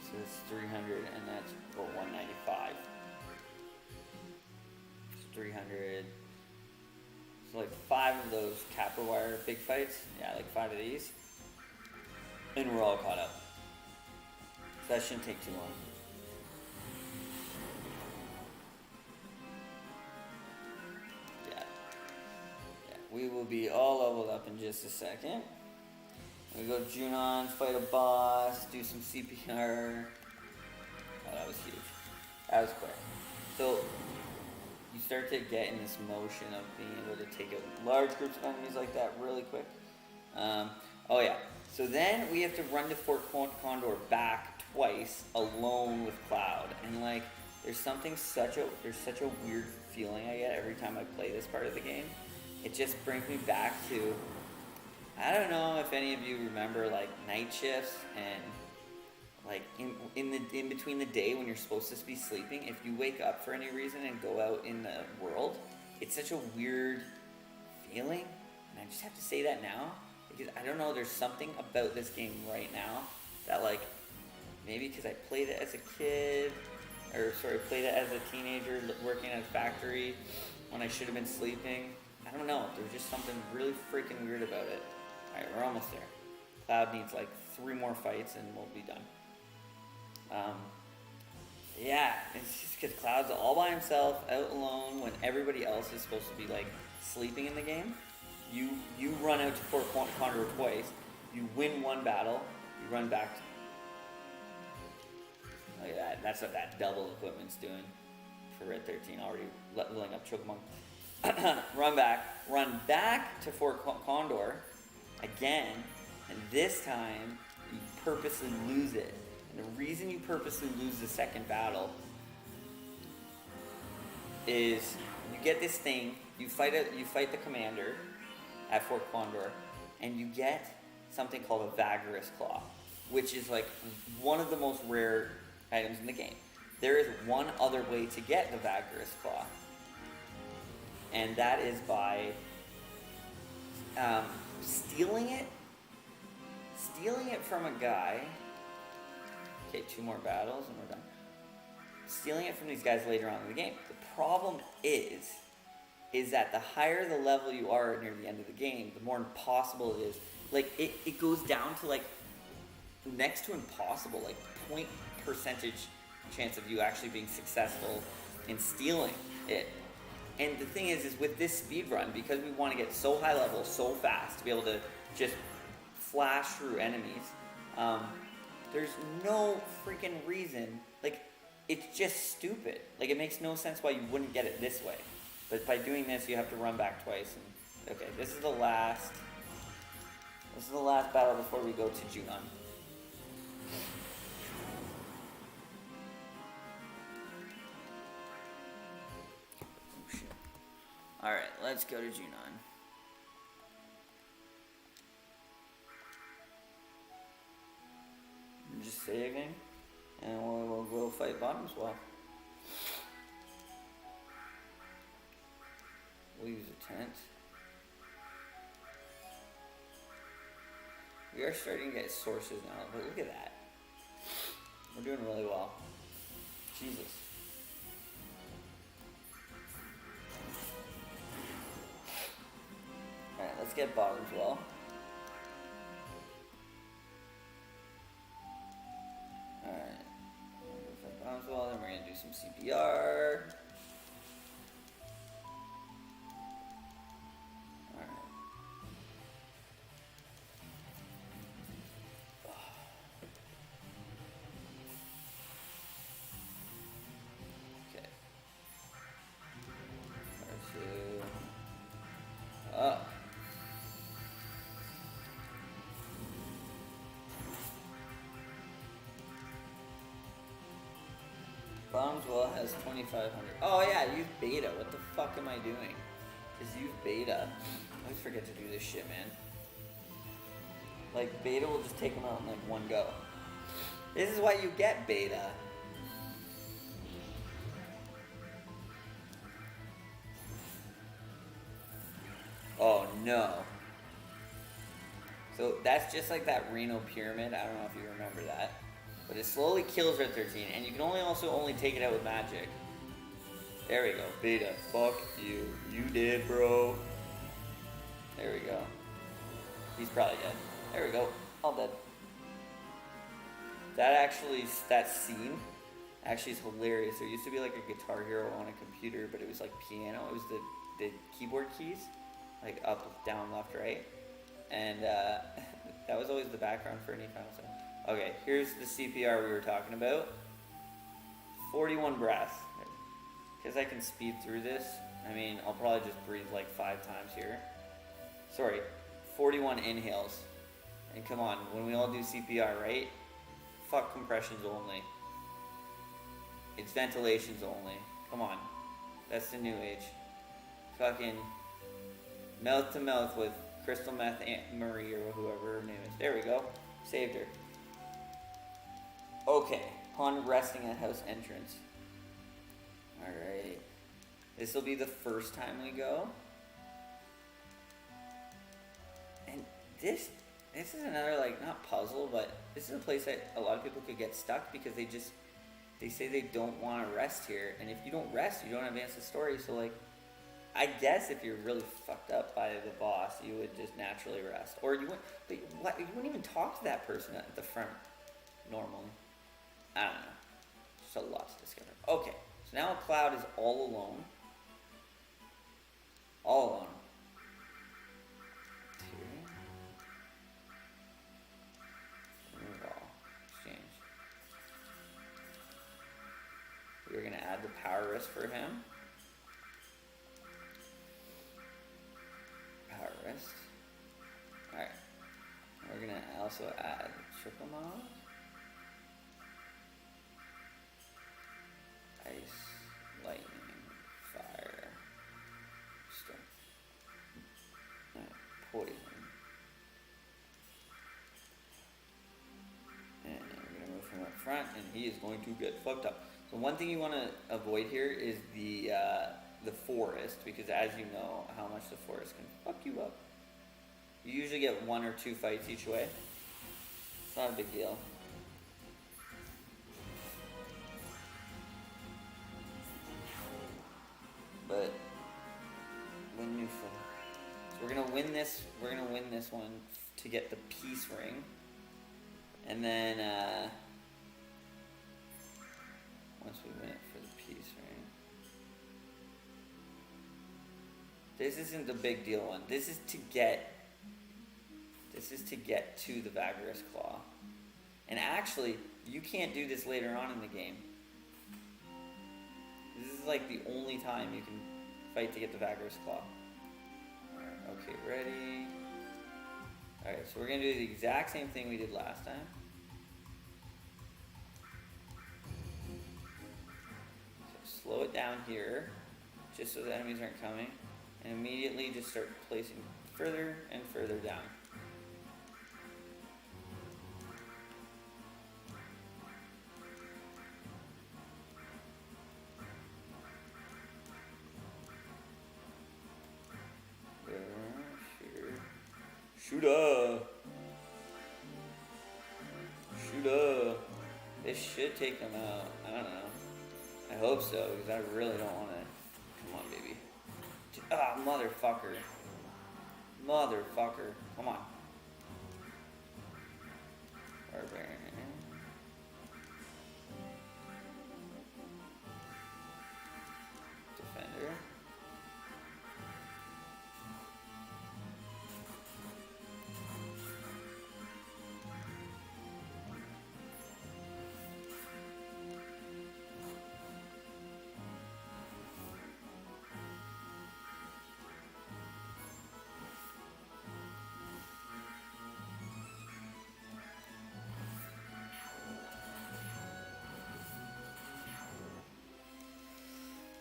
Speaker 1: So it's 300 and that's, well, 195. 300. So like 5 of those Capra Wire big fights. Yeah, like 5 of these. And we're all caught up. So that shouldn't take too long. Yeah. We will be all leveled up in just a second. We go Junon, fight a boss, do some CPR. Oh, that was huge. That was quick. So you start to get in this motion of being able to take out large groups of enemies like that really quick. Oh yeah. So then we have to run to Fort Condor back twice alone with Cloud, and like there's such a weird feeling I get every time I play this part of the game. It just brings me back to, I don't know if any of you remember like night shifts and like in between the day when you're supposed to be sleeping, if you wake up for any reason and go out in the world, it's such a weird feeling. And I just have to say that now because I don't know, there's something about this game right now that like maybe because I played it as a kid, or sorry, played it as a teenager working at a factory, when I should have been sleeping. I don't know. There's just something really freaking weird about it. Alright, we're almost there. Cloud needs like 3 more fights and we'll be done. Yeah, it's just because Cloud's all by himself, out alone, when everybody else is supposed to be like sleeping in the game. You run out to Fort Condor twice, you win 1 battle, you run back. Look at that, that's what that double equipment's doing for Red 13, already leveling up Chocomunk. Run back to Fort Condor again, and this time you purposely lose it. And the reason you purposely lose the second battle is you get this thing, you fight the commander at Fort Condor, and you get something called a Vagarous Claw, which is like one of the most rare items in the game. There is one other way to get the Vagarous Claw, and that is by stealing it from a guy. Okay, 2 more battles and we're done. Stealing it from these guys later on in the game. The problem is that the higher the level you are near the end of the game, the more impossible it is. Like, it goes down to like next to impossible, like 0% chance of you actually being successful in stealing it. And the thing is with this speed run, because we want to get so high level so fast to be able to just flash through enemies, there's no freaking reason, like, it's just stupid. Like, it makes no sense why you wouldn't get it this way. But by doing this, you have to run back twice. And okay, this is the last battle before we go to Junon. Oh, shit. Alright, let's go to Junon. Just saving, and we'll go fight bottom swap. We'll use a tent. We are starting to get sources now, but look at that. We're doing really well. Jesus. Alright, let's get bottom as well. Well, then we're going to do some CPR. Alright. Okay. Up. Bombswell has 2,500. Oh yeah, use beta. What the fuck am I doing? Just use beta. I always forget to do this shit, man. Like, beta will just take them out in like one go. This is why you get beta. Oh no. So that's just like that Reno Pyramid. I don't know if you remember that. But it slowly kills Red 13, and you can only take it out with magic. There we go, beta. Fuck you. You did, bro. There we go. He's probably dead. There we go. All dead. That scene actually is hilarious. There used to be like a Guitar Hero on a computer, but it was like piano. It was the keyboard keys, like up, down, left, right. And that was always the background for any Final Fantasy. Okay, here's the CPR we were talking about. 41 breaths. Because I can speed through this, I mean, I'll probably just breathe like 5 times here. Sorry, 41 inhales. And come on, when we all do CPR, right? Fuck compressions only. It's ventilations only. Come on. That's the new age. Fucking mouth to mouth with Crystal Meth Aunt Marie or whoever her name is. There we go. Saved her. Okay, upon resting at house entrance. Alright. This will be the first time we go. And this is another, like, not puzzle, but this is a place that a lot of people could get stuck because they say they don't want to rest here. And if you don't rest, you don't advance the story. So, like, I guess if you're really fucked up by the boss, you would just naturally rest, or you wouldn't. But what? You wouldn't even talk to that person at the front normally. I don't know. Just a lot to discover. Okay, so now Cloud is all alone. All alone. Remove all. Exchange. We're gonna add the power wrist for him. Power wrist. Alright. We're gonna also add triple mod. Ice, lightning, fire, storm. Alright, poison. And we're gonna move him up front, and he is going to get fucked up. So one thing you want to avoid here is the forest, because as you know how much the forest can fuck you up. You usually get 1 or 2 fights each way. It's not a big deal. But win new thing. So we're gonna win this. We're gonna win this one to get the peace ring, and then once we win it for the peace ring, this isn't the big deal one. This is to get. This is to get to the Vagarous Claw, and actually, you can't do this later on in the game. This is like the only time you can fight to get the Vagarous Claw. Alright, okay, ready. Alright, so we're going to do the exact same thing we did last time. So slow it down here, just so the enemies aren't coming. And immediately just start placing further and further down. Shooter! Shooter! This should take them out. I don't know. I hope so, because I really don't want to. Come on, baby. Ah, motherfucker. Motherfucker. Come on. Barbarian. Defender.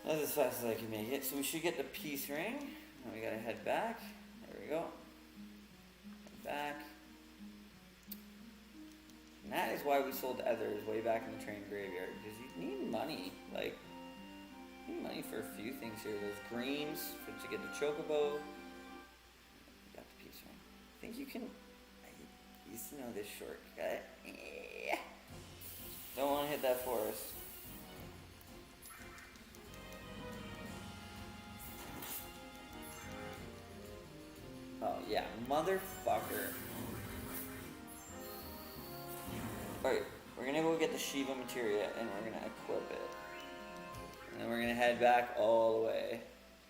Speaker 1: That's as fast as I can make it. So we should get the peace ring. Now we gotta head back. There we go. Head back. And that is why we sold Ethers way back in the train graveyard. Because you need money. Like, you need money for a few things here. Those greens to get the chocobo. We got the peace ring. I think you can. I used to know this shortcut. Don't want to hit that forest. Oh, yeah, motherfucker. Alright, we're gonna go get the Shiva materia and we're gonna equip it. And then we're gonna head back all the way.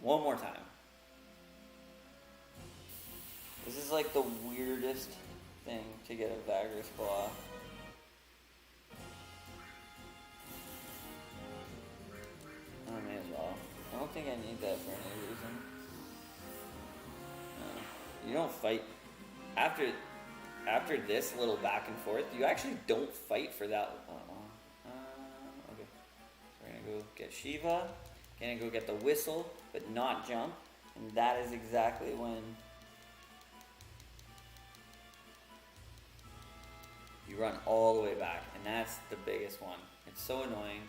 Speaker 1: One more time. This is like the weirdest thing to get a Vagarous Claw. I may as well. I don't think I need that for any reason. You don't fight after this little back and forth. You actually don't fight for that. Okay, so we're gonna go get Shiva. Gonna go get the whistle, but not jump. And that is exactly when you run all the way back, and that's the biggest one. It's so annoying.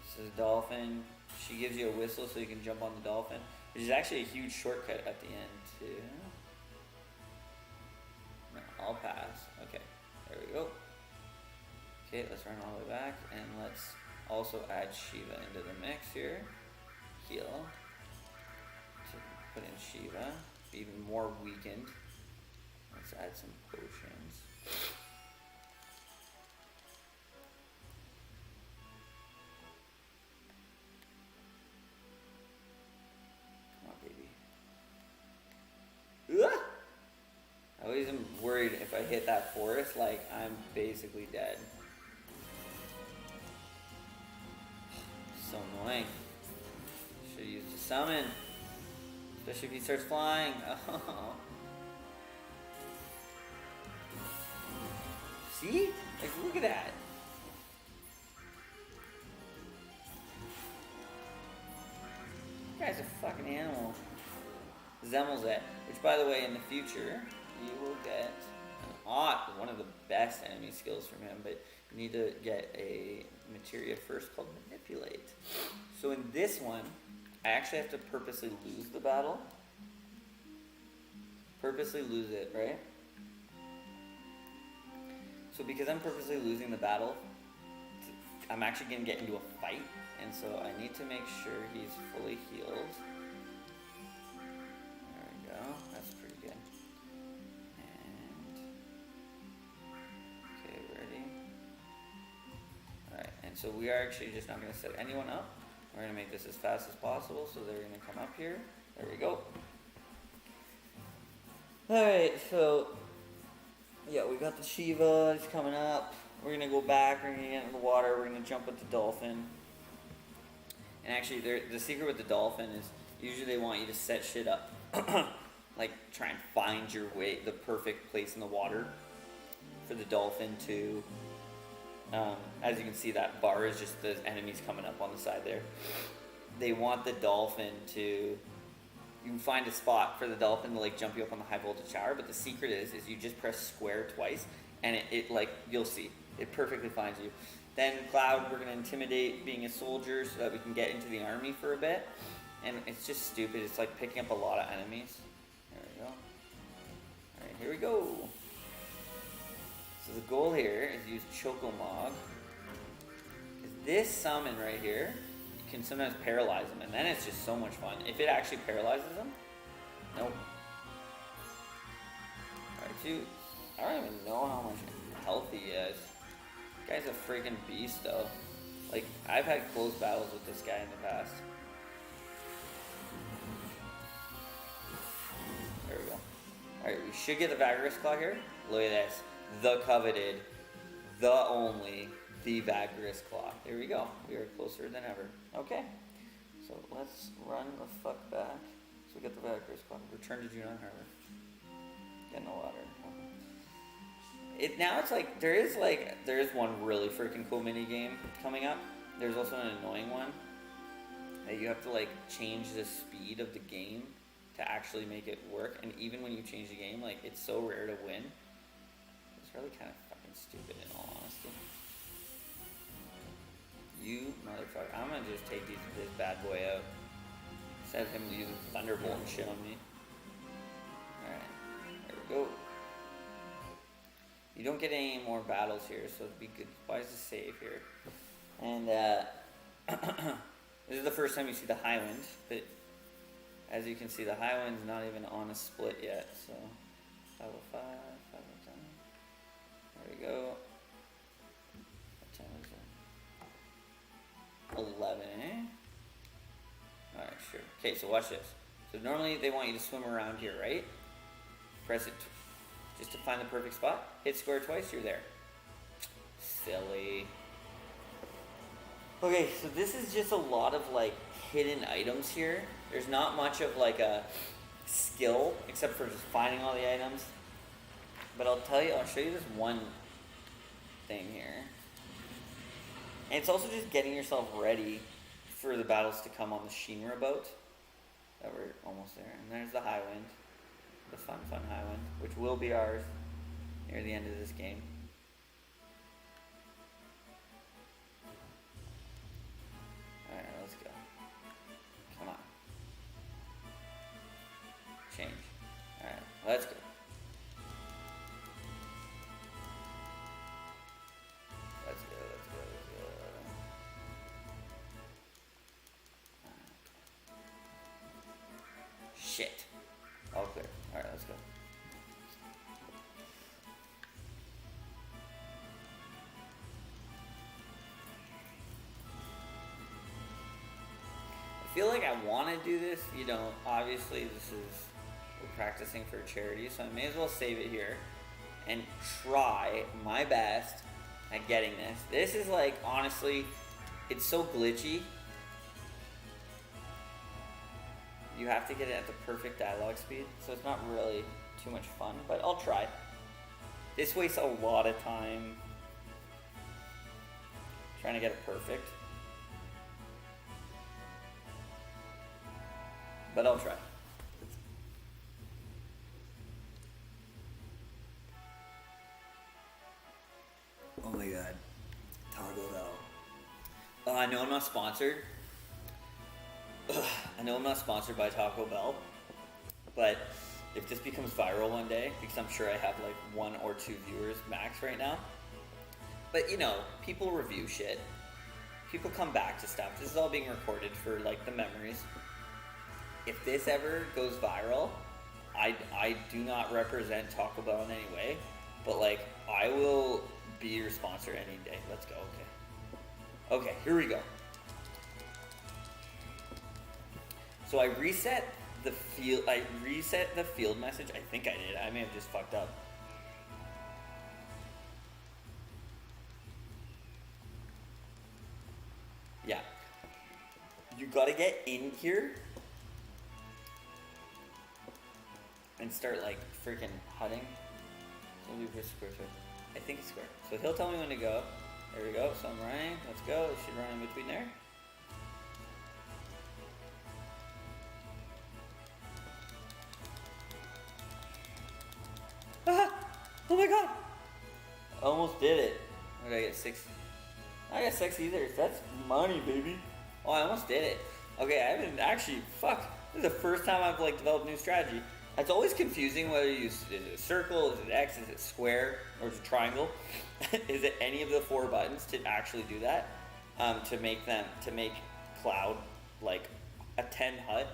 Speaker 1: This is a dolphin. She gives you a whistle so you can jump on the dolphin, which is actually a huge shortcut at the end too. No, I'll pass. Okay. Okay, let's run all the way back, and let's also add Shiva into the mix here. Heal. So put in Shiva, even more weakened. Let's add some potions. Come on, baby. Ugh! I always am worried if I hit that forest, like I'm basically dead. So annoying. Should use the summon. Especially if he starts flying. Oh. See? Like, look at that. This guy's a fucking animal. Zemmelzet. Which, by the way, in the future, you will get one of the best enemy skills from him, but you need to get a materia first called Manipulate. So in this one, I actually have to purposely lose the battle. Purposely lose it, right? So because I'm purposely losing the battle, I'm actually going to get into a fight, and so I need to make sure he's fully healed. There we go, that's pretty good. And, okay, ready? Alright, and so we are actually just not going to set anyone up. We're going to make this as fast as possible, so they're going to come up here. There we go. Alright, so yeah, we got the Shiva, it's coming up. We're going to go back, we're going to get into the water, we're going to jump with the dolphin. And actually, the secret with the dolphin is usually they want you to set shit up. Like, try and find your way, the perfect place in the water for the dolphin to... as you can see, that bar is just the enemies coming up on the side there. They want the dolphin to... You can find a spot for the dolphin to like jump you up on the high voltage tower, but the secret is you just press square twice, and it like, you'll see, it perfectly finds you. Then Cloud, we're going to intimidate being a soldier so that we can get into the army for a bit. And it's just stupid, it's like picking up a lot of enemies. There we go. Alright, here we go. So the goal here is use Chocomog. This summon right here, you can sometimes paralyze them, and then it's just so much fun. If it actually paralyzes them, nope. Alright, dude, I don't even know how much health he has. This guy's a freaking beast, though. Like, I've had close battles with this guy in the past. There we go. Alright, we should get the Vagrous Claw here. Look at this. The coveted, the only, the Vagrous Claw. Here we go. We are closer than ever. Okay. So let's run the fuck back. So we get the Vagrous Claw. Return to Junon Harbor. Get in the water. Now it's like there is one really freaking cool mini game coming up. There's also an annoying one that you have to like change the speed of the game to actually make it work. And even when you change the game, like it's so rare to win. It's really kind of fucking stupid in all honesty. You motherfucker! I'm gonna just take this bad boy out instead of him using Thunderbolt and shit on me. All right, there we go. You don't get any more battles here, so it'd be good. Why is the save here? And this is the first time you see the Highwind, but as you can see, the Highwind's not even on a split yet. So 505, 510. There we go. What time is it? 11, eh? Alright, sure. Okay, so watch this. So normally they want you to swim around here, right? Press it just to find the perfect spot. Hit square twice, you're there. Silly. Okay, so this is just a lot of like hidden items here. There's not much of like a skill except for just finding all the items. But I'll show you this one thing here. And it's also just getting yourself ready for the battles to come on the Shinra boat. That we're almost there. And there's the Highwind. The fun Highwind, which will be ours near the end of this game. Alright, let's go. Come on. Change. Alright, let's go. Let's go. feel like I want to do this, you know, obviously we're practicing for charity, so I may as well save it here and try my best at getting this. This is like, honestly, it's so glitchy. You have to get it at the perfect dialogue speed, so it's not really too much fun, but I'll try. This wastes a lot of time trying to get it perfect. But I'll try. Oh my god. Taco Bell. I know I'm not sponsored. I know I'm not sponsored by Taco Bell. But if this becomes viral one day, because I'm sure I have like 1 or 2 viewers max right now. But you know, people review shit. People come back to stuff. This is all being recorded for like the memories. If this ever goes viral, I do not represent Taco Bell in any way, but like I will be your sponsor any day. Let's go. Okay, here we go. So I reset the field message. I think I did. I may have just fucked up. Yeah. You gotta get in here and start like freaking hutting. So we press square too. I think it's square. So he'll tell me when to go. There we go. So I'm running. Let's go. It should run in between there. Ah! Oh my god! Almost did it. What did I get? 6. I got 6 either. That's money, baby. Oh, I almost did it. Okay, I haven't actually. Fuck. This is the first time I've like developed a new strategy. It's always confusing whether you use, is it a circle, is it X, is it square, or is it triangle? Is it any of the 4 buttons to actually do that? To make Cloud like a 10 hut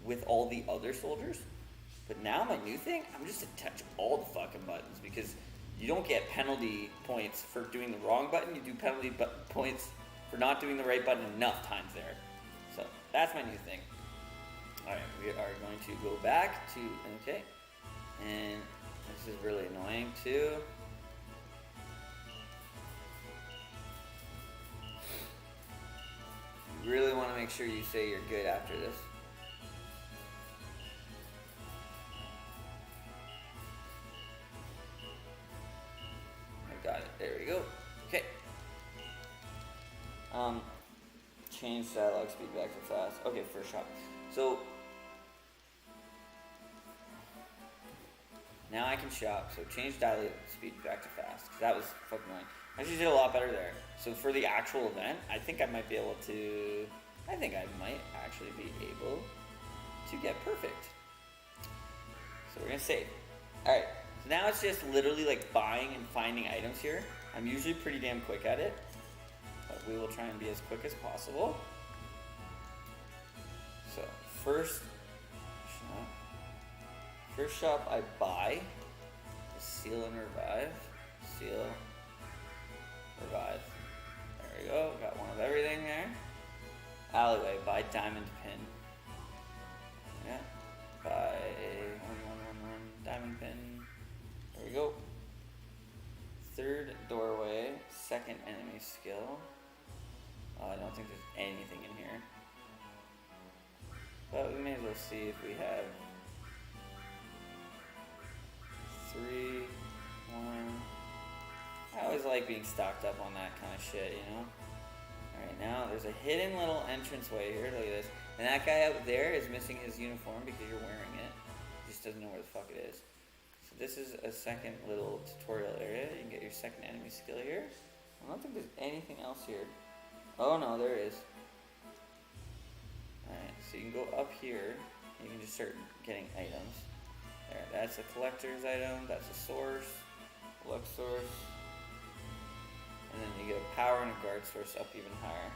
Speaker 1: with all the other soldiers? But now my new thing, I'm just to touch all the fucking buttons because you don't get penalty points for doing the wrong button. You do penalty points for not doing the right button enough times there. So that's my new thing. Alright, we are going to go back to, okay, and this is really annoying too. You really want to make sure you say you're good after this. I got it, there we go. Okay. Change dialogue speed back to fast. Okay, first shot. So now I can shop, so change dialogue speed back to fast, because that was fucking annoying. I actually did a lot better there. So for the actual event, I think I might actually be able to get perfect. So we're gonna save. Alright, so now it's just literally like buying and finding items here. I'm usually pretty damn quick at it, but we will try and be as quick as possible. So first shop I buy is seal and revive. Seal, revive. There we go, got one of everything there. Alleyway, buy diamond pin. Yeah, buy one diamond pin. There we go. Third doorway, second enemy skill. Oh, I don't think there's anything in here. But we may as well see if we have 3, 1. I always like being stocked up on that kind of shit, you know? Alright, now there's a hidden little entranceway here. Look at this. And that guy out there is missing his uniform because you're wearing it. He just doesn't know where the fuck it is. So this is a second little tutorial area. You can get your second enemy skill here. I don't think there's anything else here. Oh no, there is. Alright, so you can go up here. You can just start getting items. There, that's a collector's item. That's a source. Luck source. And then you get a power and a guard source up even higher.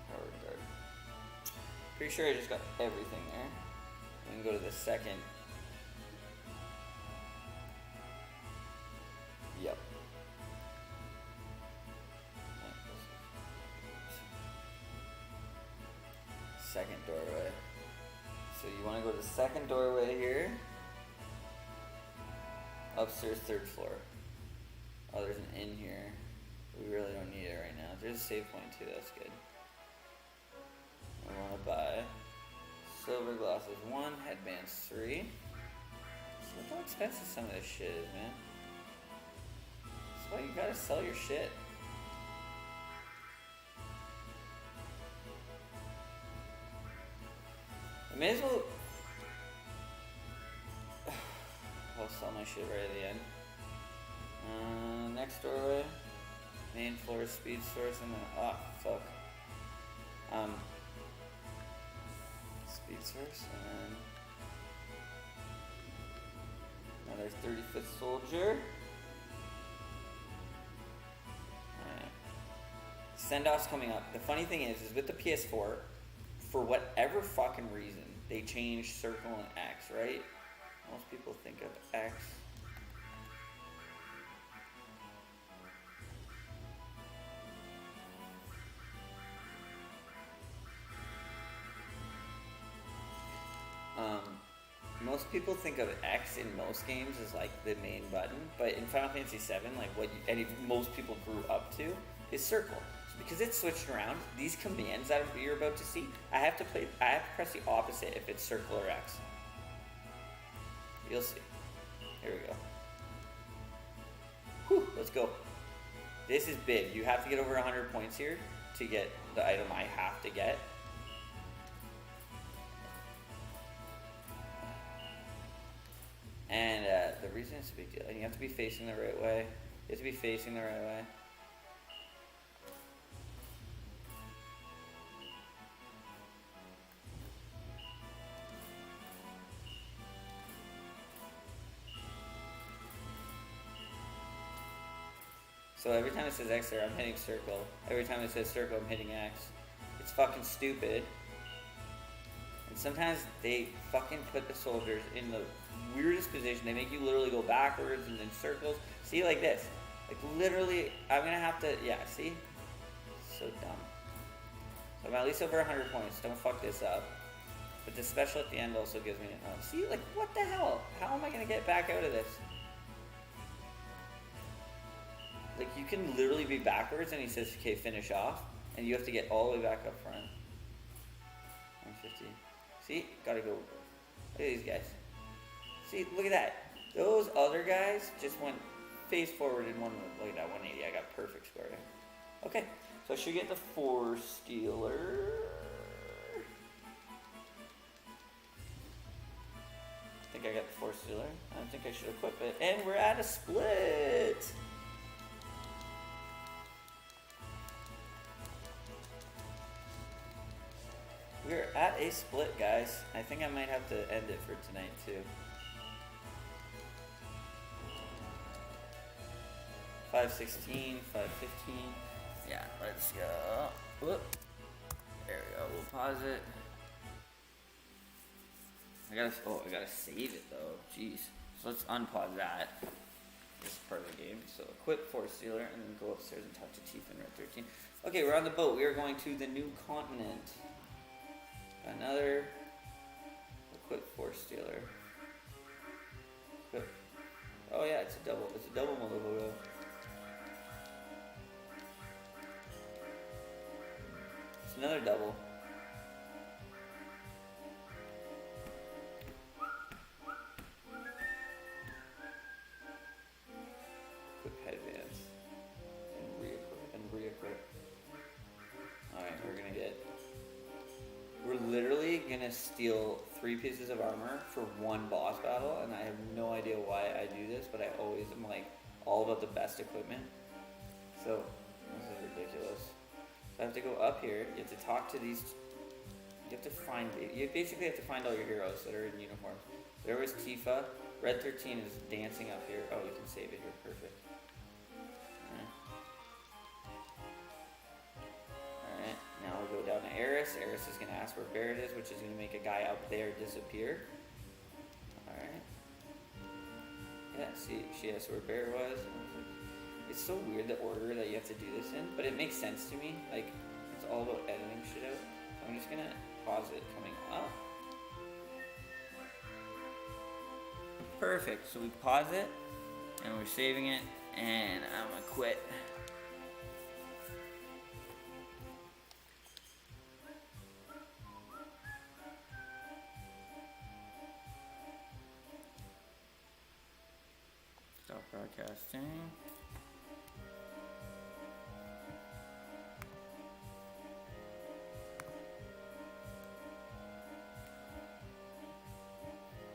Speaker 1: Power and guard. Pretty sure I just got everything there. We can go to the second. Yep. gonna go to the second doorway here. Upstairs, 3rd floor. Oh, there's an inn here. We really don't need it right now. There's a save point too, that's good. I wanna buy silver glasses 1, headbands 3. Look how expensive some of this shit is, man. That's why you gotta sell your shit. I may as well... I'll sell my shit right at the end. Next doorway. Main floor speed source and then... Oh, fuck. Speed source and then... Another 35th soldier. Alright. Send-off's coming up. The funny thing is with the PS4, for whatever fucking reason, they changed circle and X, right? Most people think of X. Most people think of X in most games as like the main button, but in Final Fantasy VII, like what most people grew up to is circle. So because it's switched around, these commands that you're about to see, I have to press the opposite if it's circle or X. You'll see. Here we go. Whew, let's go. This is big. You have to get over 100 points here to get the item I have to get. And the reason it's a big deal, and you have to be facing the right way. You have to be facing the right way. So every time it says X there, I'm hitting circle. Every time it says circle, I'm hitting X. It's fucking stupid. And sometimes they fucking put the soldiers in the weirdest position. They make you literally go backwards and then circles. See, like this. Like literally, I'm gonna have to, yeah, see? So dumb. So I'm at least over 100 points. Don't fuck this up. But the special at the end also gives me, see, like what the hell? How am I gonna get back out of this? Like you can literally be backwards and he says, okay, finish off. And you have to get all the way back up front. 150. See, gotta go. Look at these guys. See, look at that. Those other guys just went face forward in one. Look at that, 180. I got perfect score. Okay, so I should get the 4-stealer. I think I got the 4-stealer. I think I should equip it. And we're at a split. We're at a split, guys. I think I might have to end it for tonight, too. 516, 515. Yeah, let's go. Whoop. There we go. We'll pause it. I gotta save it though. Jeez. So let's unpause that. This is part of the game. So equip 4-stealer and then go upstairs and talk to Tifa in Red 13. Okay, we're on the boat. We are going to the new continent. Another equip 4-stealer. Equip. Oh yeah, it's a double. It's a double Mologo. It's another double. Equip headbands and re-equip. Alright, we're literally gonna steal 3 pieces of armor for 1 boss battle, and I have no idea why I do this, but I always am like all about the best equipment. So this is ridiculous. So I have to go up here. You have to talk to these. You basically have to find all your heroes that are in uniform. There was Tifa. Red 13 is dancing up here. Oh, you can save it here. Perfect. Alright, now we'll go down to Eris. Eris is going to ask where Barret is, which is going to make a guy up there disappear. Alright. Yeah, see, she asked where Barret was. It's so weird the order that you have to do this in, but it makes sense to me. Like, it's all about editing shit out. So I'm just going to pause it coming up. Perfect. So we pause it, and we're saving it, and I'm gonna quit. Stop broadcasting.